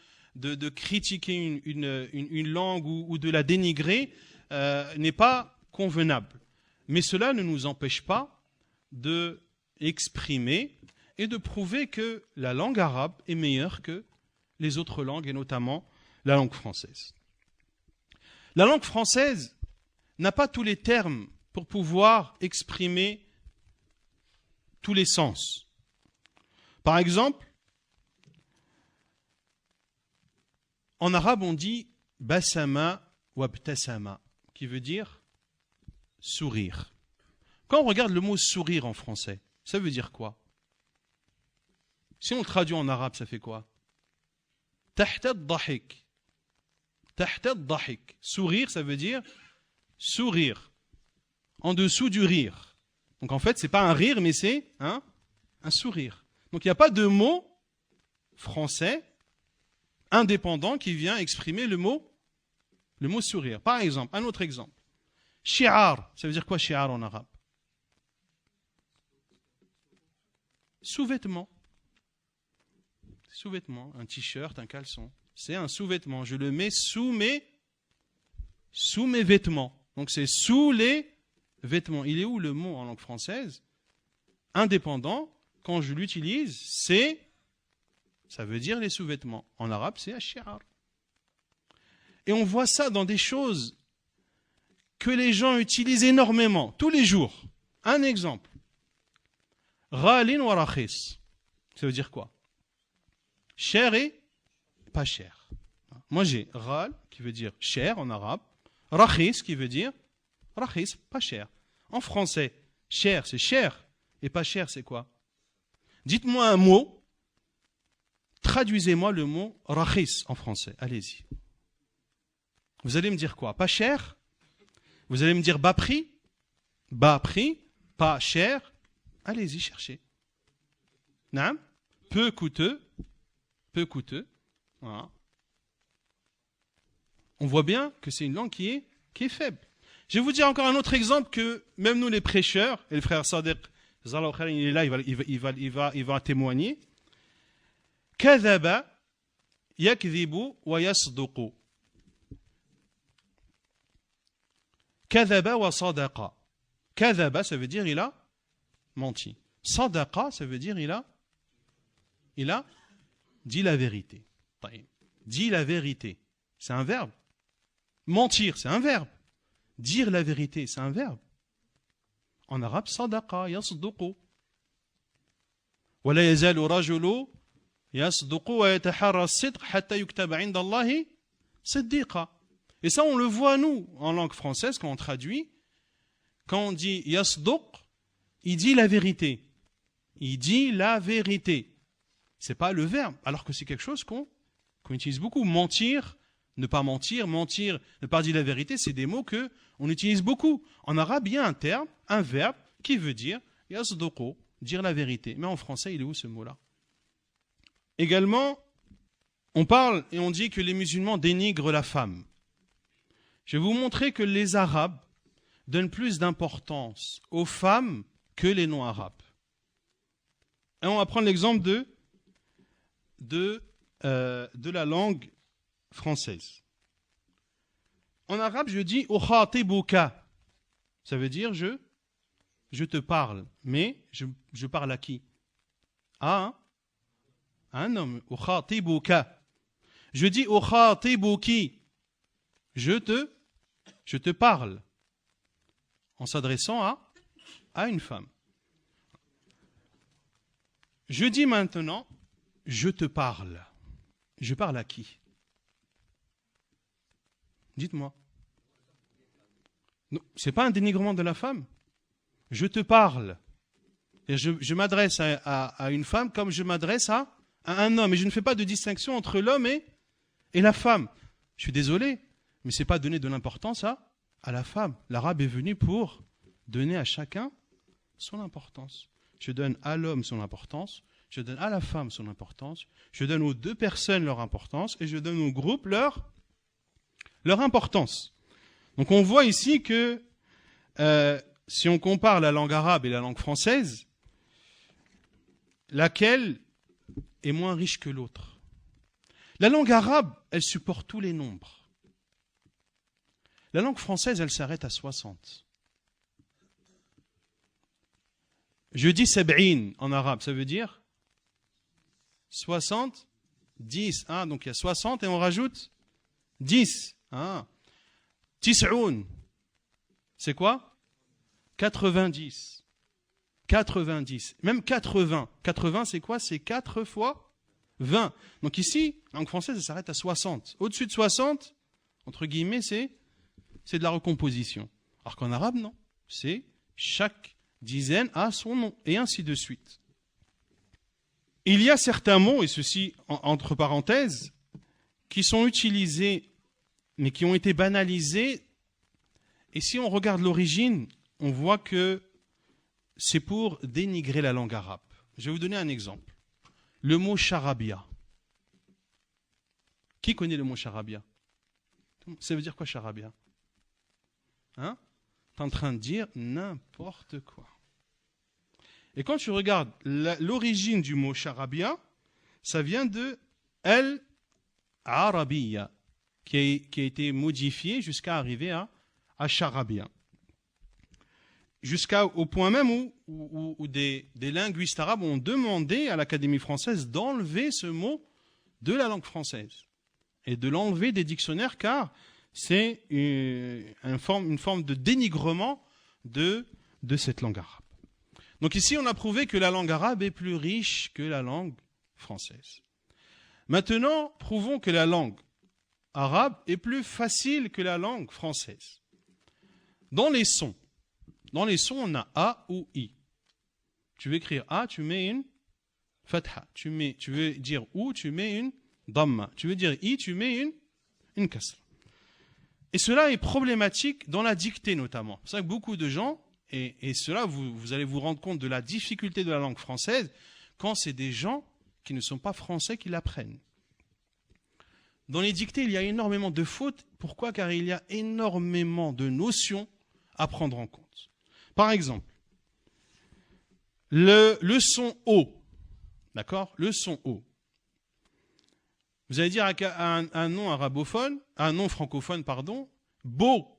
Speaker 1: critiquer une langue ou de la dénigrer n'est pas convenable. Mais cela ne nous empêche pas de exprimer et de prouver que la langue arabe est meilleure que les autres langues, et notamment la langue française. La langue française n'a pas tous les termes pour pouvoir exprimer tous les sens. Par exemple, en arabe on dit basama ou abtasama, qui veut dire sourire. Quand on regarde le mot sourire en français, ça veut dire quoi? Si on le traduit en arabe, ça fait quoi? Tahta ad-dahik. Tahta ad-dahik. Sourire, ça veut dire sourire. En dessous du rire. Donc en fait, c'est pas un rire, mais c'est un sourire. Donc il n'y a pas de mot français indépendant qui vient exprimer le mot sourire. Par exemple, un autre exemple. Shi'ar, ça veut dire quoi shi'ar en arabe? Sous-vêtement. Sous-vêtement, un t-shirt, un caleçon. C'est un sous-vêtement. Je le mets sous mes vêtements. Donc c'est sous les vêtements. Il est où le mot en langue française? Indépendant, quand je l'utilise, ça veut dire les sous-vêtements. En arabe, c'est ash-shi'ar. Et on voit ça dans des choses que les gens utilisent énormément, tous les jours. Un exemple. Ghalin wa rakhis. Ça veut dire quoi? Cher et pas cher. Moi j'ai ghal qui veut dire cher en arabe, rakhis qui veut dire rakhis, pas cher. En français, cher c'est cher et pas cher c'est quoi? Dites-moi un mot, traduisez-moi le mot rakhis en français, allez-y. Vous allez me dire quoi? Pas cher? Vous allez me dire bas prix, pas cher. Allez-y, cherchez. Naam, peu coûteux. Voilà. On voit bien que c'est une langue qui est faible. Je vais vous dire encore un autre exemple que même nous les prêcheurs, et le frère Sadiq, il est là, il va témoigner. Kadhaba yakdhibu wa yasduqu. Kadhaba wa sadaqa. Kadhaba, ça veut dire il a menti. Sadaqa, ça veut dire il a dit la vérité. Dit la vérité, c'est un verbe. Mentir, c'est un verbe. Dire la vérité, c'est un verbe. En arabe, sadaqa, yasduqu. ولا يزال رجل يصدق ويتحرى الصدق حتى يكتب عند الله صديقا. Et ça, on le voit, nous, en langue française, quand on traduit. Quand on dit yasduq, il dit la vérité. Il dit la vérité. C'est pas le verbe, alors que c'est quelque chose qu'on utilise beaucoup. Mentir, ne pas mentir, ne pas dire la vérité, c'est des mots que on utilise beaucoup. En arabe, il y a un terme, un verbe, qui veut dire yasduqu, dire la vérité. Mais en français, il est où ce mot-là? Également, on parle et on dit que les musulmans dénigrent la femme. Je vais vous montrer que les Arabes donnent plus d'importance aux femmes que les non-Arabes. Et on va prendre l'exemple de la langue française. En arabe, je dis « ukhatibuka ». Ça veut dire je te parle. Mais je parle à qui? À un homme. « Ukhatibuka ». Je dis « ukhatibuki ». Je te parle. En s'adressant à une femme. Je dis maintenant « je te parle ». Je parle à qui? Dites-moi. Ce n'est pas un dénigrement de la femme. Je te parle. Et je m'adresse à une femme comme je m'adresse à un homme. Et je ne fais pas de distinction entre l'homme et la femme. Je suis désolé, mais ce n'est pas donner de l'importance à la femme. L'arabe est venu pour donner à chacun son importance. Je donne à l'homme son importance, je donne à la femme son importance, je donne aux deux personnes leur importance et je donne au groupe leur importance. Donc on voit ici que si on compare la langue arabe et la langue française, laquelle est moins riche que l'autre? La langue arabe, elle supporte tous les nombres. La langue française, elle s'arrête à 60. Je dis sab'in en arabe, ça veut dire 60, 10. Hein, donc il y a 60 et on rajoute 10. Hein. Tis'oun, c'est quoi? 90. 90. Même 80. 80, c'est quoi? C'est 4 fois 20. Donc ici, la langue française, elle s'arrête à 60. Au-dessus de 60, entre guillemets, c'est de la recomposition. Alors qu'en arabe, non. C'est chaque dizaine a son nom, et ainsi de suite. Il y a certains mots, et ceci entre parenthèses, qui sont utilisés, mais qui ont été banalisés, et si on regarde l'origine, on voit que c'est pour dénigrer la langue arabe. Je vais vous donner un exemple. Le mot charabia. Qui connaît le mot charabia? Ça veut dire quoi charabia? Hein? Tu es en train de dire n'importe quoi. Et quand tu regardes l'origine du mot charabia, ça vient de al-arabiya, qui a été modifié jusqu'à arriver à charabia. Jusqu'au point même où des linguistes arabes ont demandé à l'Académie française d'enlever ce mot de la langue française et de l'enlever des dictionnaires, car c'est une forme de dénigrement de cette langue arabe. Donc ici, on a prouvé que la langue arabe est plus riche que la langue française. Maintenant, prouvons que la langue arabe est plus facile que la langue française. Dans les sons, on a A ou I. Tu veux écrire A, tu mets une fatha. Tu veux dire OU, tu mets une damma. Tu veux dire I, tu mets une kasra. Et cela est problématique dans la dictée notamment. C'est ça que beaucoup de gens, et cela, vous allez vous rendre compte de la difficulté de la langue française quand c'est des gens qui ne sont pas français qui l'apprennent. Dans les dictées, il y a énormément de fautes. Pourquoi? Car il y a énormément de notions à prendre en compte. Par exemple, le son O. D'accord? Le son O. Vous allez dire à un nom arabophone, à un nom francophone, pardon, beau.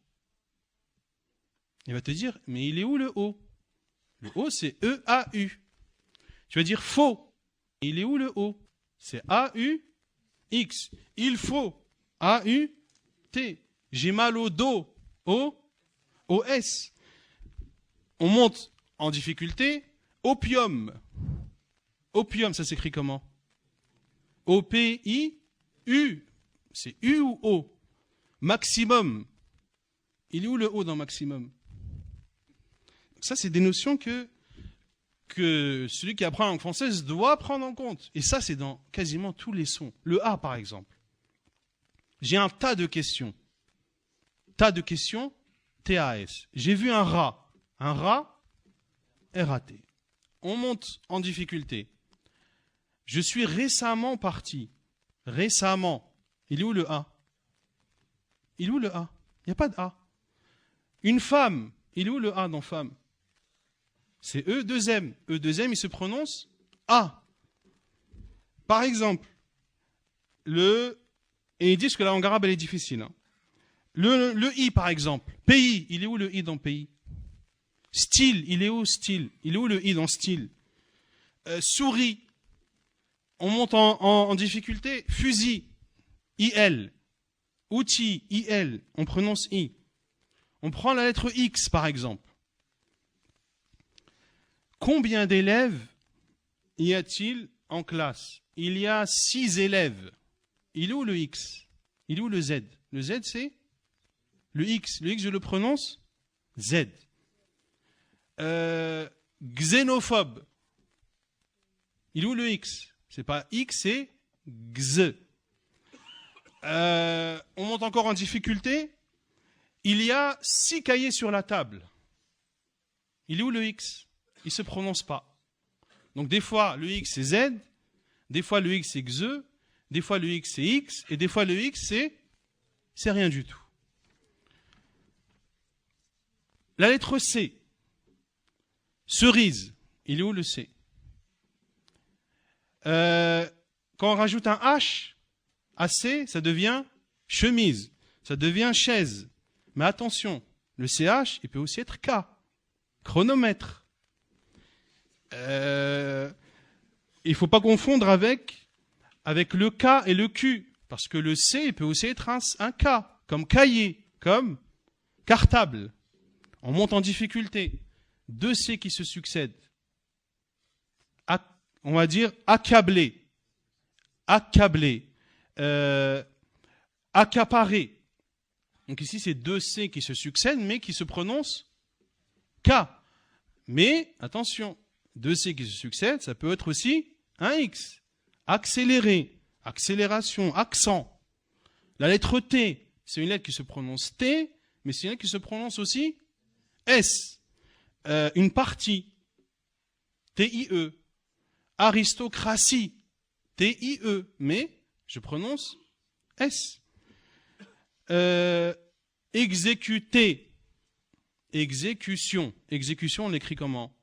Speaker 1: Il va te dire, mais il est où le O? Le O, c'est E-A-U. Tu vas dire faux. Il est où le O? C'est A-U-X. Il faut. A-U-T. J'ai mal au dos. O-O-S. On monte en difficulté. Opium. Opium, ça s'écrit comment? O-P-I-U. C'est U ou O? Maximum. Il est où le O dans maximum? Ça, c'est des notions que celui qui apprend la langue française doit prendre en compte. Et ça, c'est dans quasiment tous les sons. Le A, par exemple. J'ai un tas de questions. Tas de questions, T-A-S. J'ai vu un rat. Un rat, R-A-T. on monte en difficulté. Je suis récemment parti. Récemment. Il est où le A? Il est où le A? Il n'y a pas de A. Une femme. Il est où le A dans femme? C'est E2M. E2M, il se prononce A. Par exemple, et ils disent que la langue arabe, elle est difficile. Hein. Le I, par exemple. Pays, il est où le I dans pays? Style, il est où style? Il est où le I dans style? Souris, on monte en difficulté. Fusil, IL. Outil, IL, on prononce I. On prend la lettre X, par exemple. Combien d'élèves y a-t-il en classe? Il y a 6 élèves. Il est où le X? Il est où le Z? Le Z, c'est le X. Le X, je le prononce Z. Xénophobe. Il est où le X? C'est pas X, c'est X. On monte encore en difficulté. Il y a 6 cahiers sur la table. Il est où le X? Il ne se prononce pas. Donc des fois, le X, c'est Z. Des fois, le X, c'est X. Des fois, le X, c'est X. Et des fois, le X, c'est rien du tout. La lettre C. Cerise. Il est où le C? Quand on rajoute un H à C, ça devient chemise. Ça devient chaise. Mais attention, le CH, il peut aussi être K. Chronomètre. Il ne faut pas confondre avec le K et le Q. Parce que le C, il peut aussi être un K. Comme cahier, comme cartable. On monte en difficulté. 2 C qui se succèdent. On va dire accablé. Accablé. Accaparé. Donc ici, c'est 2 C qui se succèdent, mais qui se prononcent K. Mais, attention, 2 C qui se succèdent, ça peut être aussi un X. Accéléré, accélération, accent. La lettre T, c'est une lettre qui se prononce T, mais c'est une lettre qui se prononce aussi S. Une partie, T-I-E. Aristocratie, T-I-E, mais je prononce S. Exécuter, exécution. Exécution, on l'écrit comment?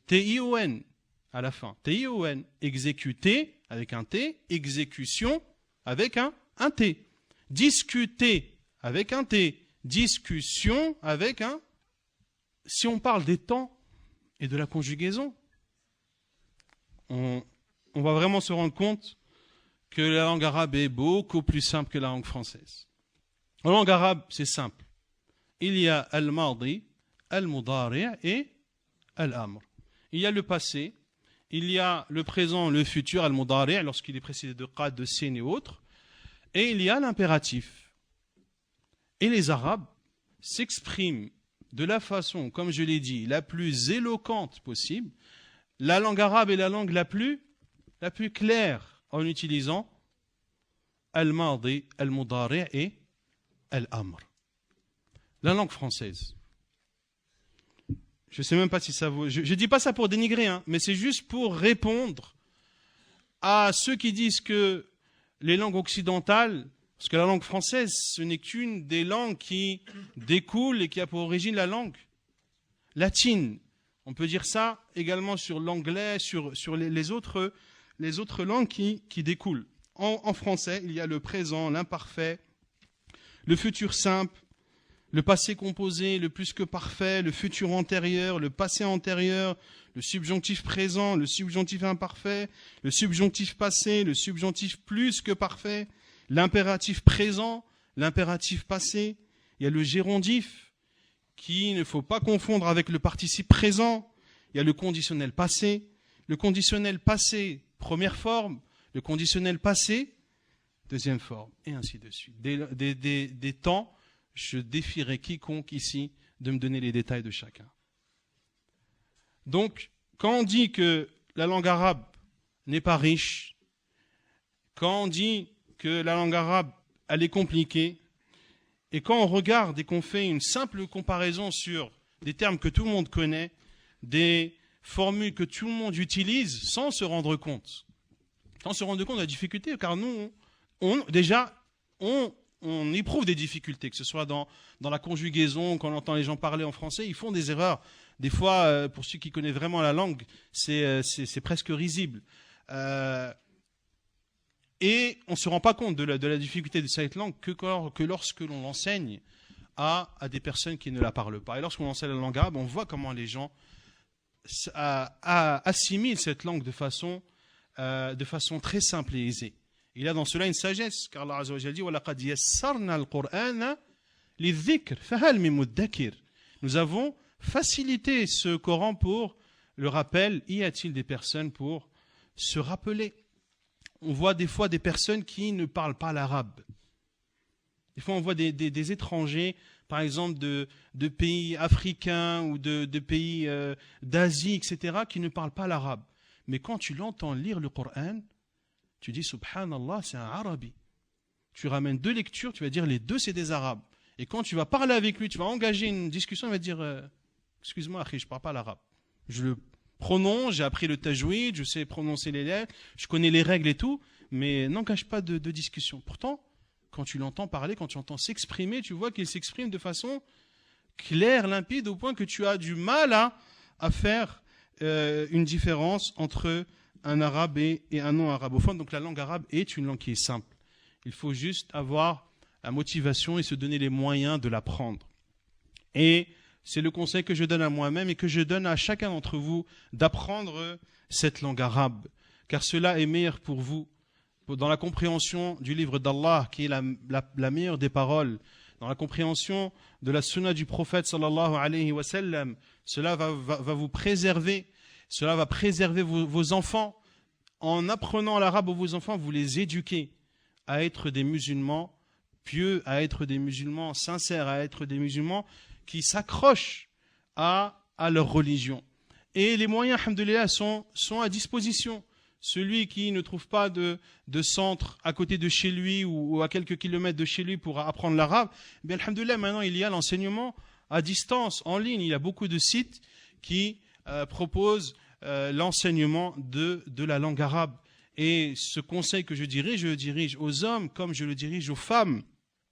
Speaker 1: T-I-O-N à la fin. T-I-O-N. Exécuter avec un T, exécution avec un T. Discuter avec un T. Discussion avec un... Si on parle des temps et de la conjugaison, on va vraiment se rendre compte que la langue arabe est beaucoup plus simple que la langue française. En langue arabe, c'est simple. Il y a al-madi, al-mudari' et al-amr. Il y a le passé, il y a le présent, le futur, al-mudari' lorsqu'il est précédé de qad, de sin et autres, et il y a l'impératif. Et les Arabes s'expriment de la façon, comme je l'ai dit, la plus éloquente possible. La langue arabe est la langue la plus claire en utilisant al-madi, al-mudari' et al-amr. La langue française. Je ne sais même pas si ça vaut... Je ne dis pas ça pour dénigrer, hein, mais c'est juste pour répondre à ceux qui disent que les langues occidentales, parce que la langue française, ce n'est qu'une des langues qui découle et qui a pour origine la langue latine. On peut dire ça également sur l'anglais, sur les autres langues qui découlent. En français, il y a le présent, l'imparfait, le futur simple, le passé composé, le plus que parfait, le futur antérieur, le passé antérieur, le subjonctif présent, le subjonctif imparfait, le subjonctif passé, le subjonctif plus que parfait, l'impératif présent, l'impératif passé. Il y a le gérondif, qu'il ne faut pas confondre avec le participe présent. Il y a le conditionnel passé. Le conditionnel passé, première forme. Le conditionnel passé, deuxième forme. Et ainsi de suite. Des temps, je défierai quiconque ici de me donner les détails de chacun. Donc, quand on dit que la langue arabe n'est pas riche, quand on dit que la langue arabe, elle est compliquée, et quand on regarde et qu'on fait une simple comparaison sur des termes que tout le monde connaît, des formule que tout le monde utilise sans se rendre compte. Sans se rendre compte de la difficulté, car nous, on éprouve des difficultés, que ce soit dans la conjugaison, quand on entend les gens parler en français, ils font des erreurs. Des fois, pour ceux qui connaissent vraiment la langue, c'est presque risible. Et on ne se rend pas compte de la difficulté de cette langue que lorsque l'on l'enseigne à des personnes qui ne la parlent pas. Et lorsqu'on enseigne la langue arabe, on voit comment les gens assimilent cette langue de façon très simple et aisée. Il y a dans cela une sagesse, car Allah Azza wa Jalla dit وَلَقَدْ يَسَّرْنَا الْقُرْآنَ لِلذِّكْرِ فَهَلْ مِن مُدَّكِرٍ. Nous avons facilité ce Coran pour le rappel. Y a-t-il des personnes pour se rappeler? On voit des fois des personnes qui ne parlent pas l'arabe. Des fois, on voit des étrangers, par exemple de pays africains ou de pays d'Asie, etc., qui ne parlent pas l'arabe. Mais quand tu l'entends lire le Coran, tu dis Subhanallah, c'est un arabi. Tu ramènes deux lectures, tu vas dire les deux c'est des arabes. Et quand tu vas parler avec lui, tu vas engager une discussion, il va te dire excuse-moi, Akhi, je ne parle pas l'arabe. Je le prononce, j'ai appris le tajwid, je sais prononcer les lettres, je connais les règles et tout, mais n'engage pas de discussion. Pourtant, quand tu l'entends parler, quand tu entends s'exprimer, tu vois qu'il s'exprime de façon claire, limpide, au point que tu as du mal à faire une différence entre un arabe et un non-arabophone. Donc la langue arabe est une langue qui est simple. Il faut juste avoir la motivation et se donner les moyens de l'apprendre. Et c'est le conseil que je donne à moi-même et que je donne à chacun d'entre vous d'apprendre cette langue arabe, car cela est meilleur pour vous dans la compréhension du livre d'Allah, qui est la meilleure des paroles, dans la compréhension de la sunna du prophète sallallahu alayhi wa sallam. Cela va vous préserver, cela va préserver vos enfants. En apprenant l'arabe à vos enfants, vous les éduquez à être des musulmans pieux, à être des musulmans sincères, à être des musulmans qui s'accrochent à leur religion. Et les moyens, alhamdoulilah, sont à disposition. Celui qui ne trouve pas de centre à côté de chez lui ou à quelques kilomètres de chez lui pour apprendre l'arabe, bien alhamdoulilah, maintenant il y a l'enseignement à distance, en ligne. Il y a beaucoup de sites qui proposent l'enseignement de la langue arabe. Et ce conseil que je le dirige aux hommes comme je le dirige aux femmes.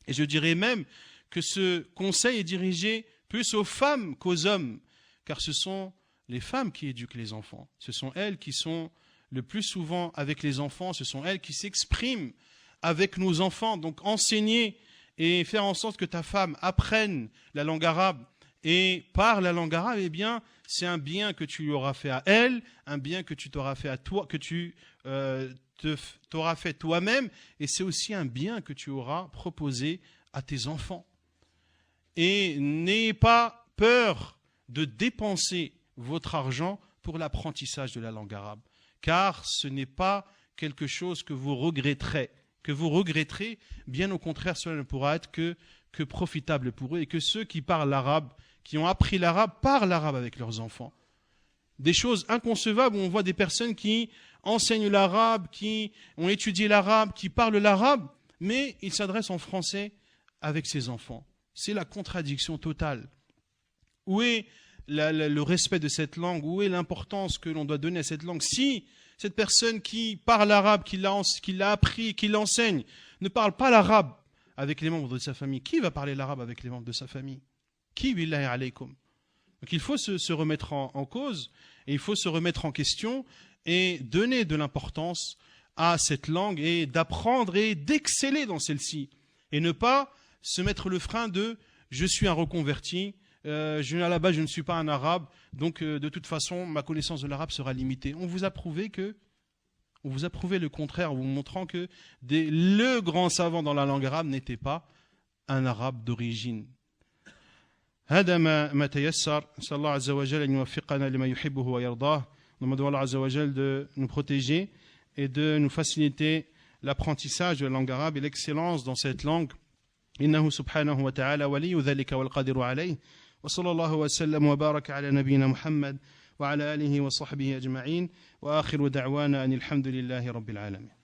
Speaker 1: Et je dirais même que ce conseil est dirigé plus aux femmes qu'aux hommes, car ce sont les femmes qui éduquent les enfants. Ce sont elles qui sont le plus souvent avec les enfants, ce sont elles qui s'expriment avec nos enfants. Donc enseigner et faire en sorte que ta femme apprenne la langue arabe et parle la langue arabe, eh bien, c'est un bien que tu lui auras fait à elle, un bien que tu t'auras fait à toi, que tu t'auras fait toi-même, et c'est aussi un bien que tu auras proposé à tes enfants. Et n'ayez pas peur de dépenser votre argent pour l'apprentissage de la langue arabe, car ce n'est pas quelque chose que vous regretterez. Bien au contraire, cela ne pourra être que profitable pour eux, et que ceux qui parlent l'arabe, qui ont appris l'arabe, parlent l'arabe avec leurs enfants. Des choses inconcevables où on voit des personnes qui enseignent l'arabe, qui ont étudié l'arabe, qui parlent l'arabe, mais ils s'adressent en français avec ses enfants. C'est la contradiction totale. Où est le respect de cette langue? Où est l'importance que l'on doit donner à cette langue? Si cette personne qui parle l'arabe, qui l'a appris, qui l'enseigne, ne parle pas l'arabe avec les membres de sa famille, qui va parler l'arabe avec les membres de sa famille? Qui, billahi alaykum? Donc il faut se remettre en cause, et il faut se remettre en question et donner de l'importance à cette langue et d'apprendre et d'exceller dans celle-ci. Et ne pas se mettre le frein de « je suis un reconverti », à la base je ne suis pas un arabe, donc de toute façon ma connaissance de l'arabe sera limitée. On vous a prouvé le contraire, en vous montrant que le grand savant dans la langue arabe n'était pas un arabe d'origine. هذا ما تيسر نسأل الله عز وجل أن يوفقنا لما يحبه ويرضاه. Nous demandons à Allah Azza wa Jal de nous protéger et de nous faciliter l'apprentissage de la langue arabe et l'excellence dans cette langue. إنه سبحانه وتعالى ولي ذلك والقادر عليه. وصلى الله وسلم وبارك على نبينا محمد وعلى آله وصحبه أجمعين وآخر دعوانا أن الحمد لله رب العالمين.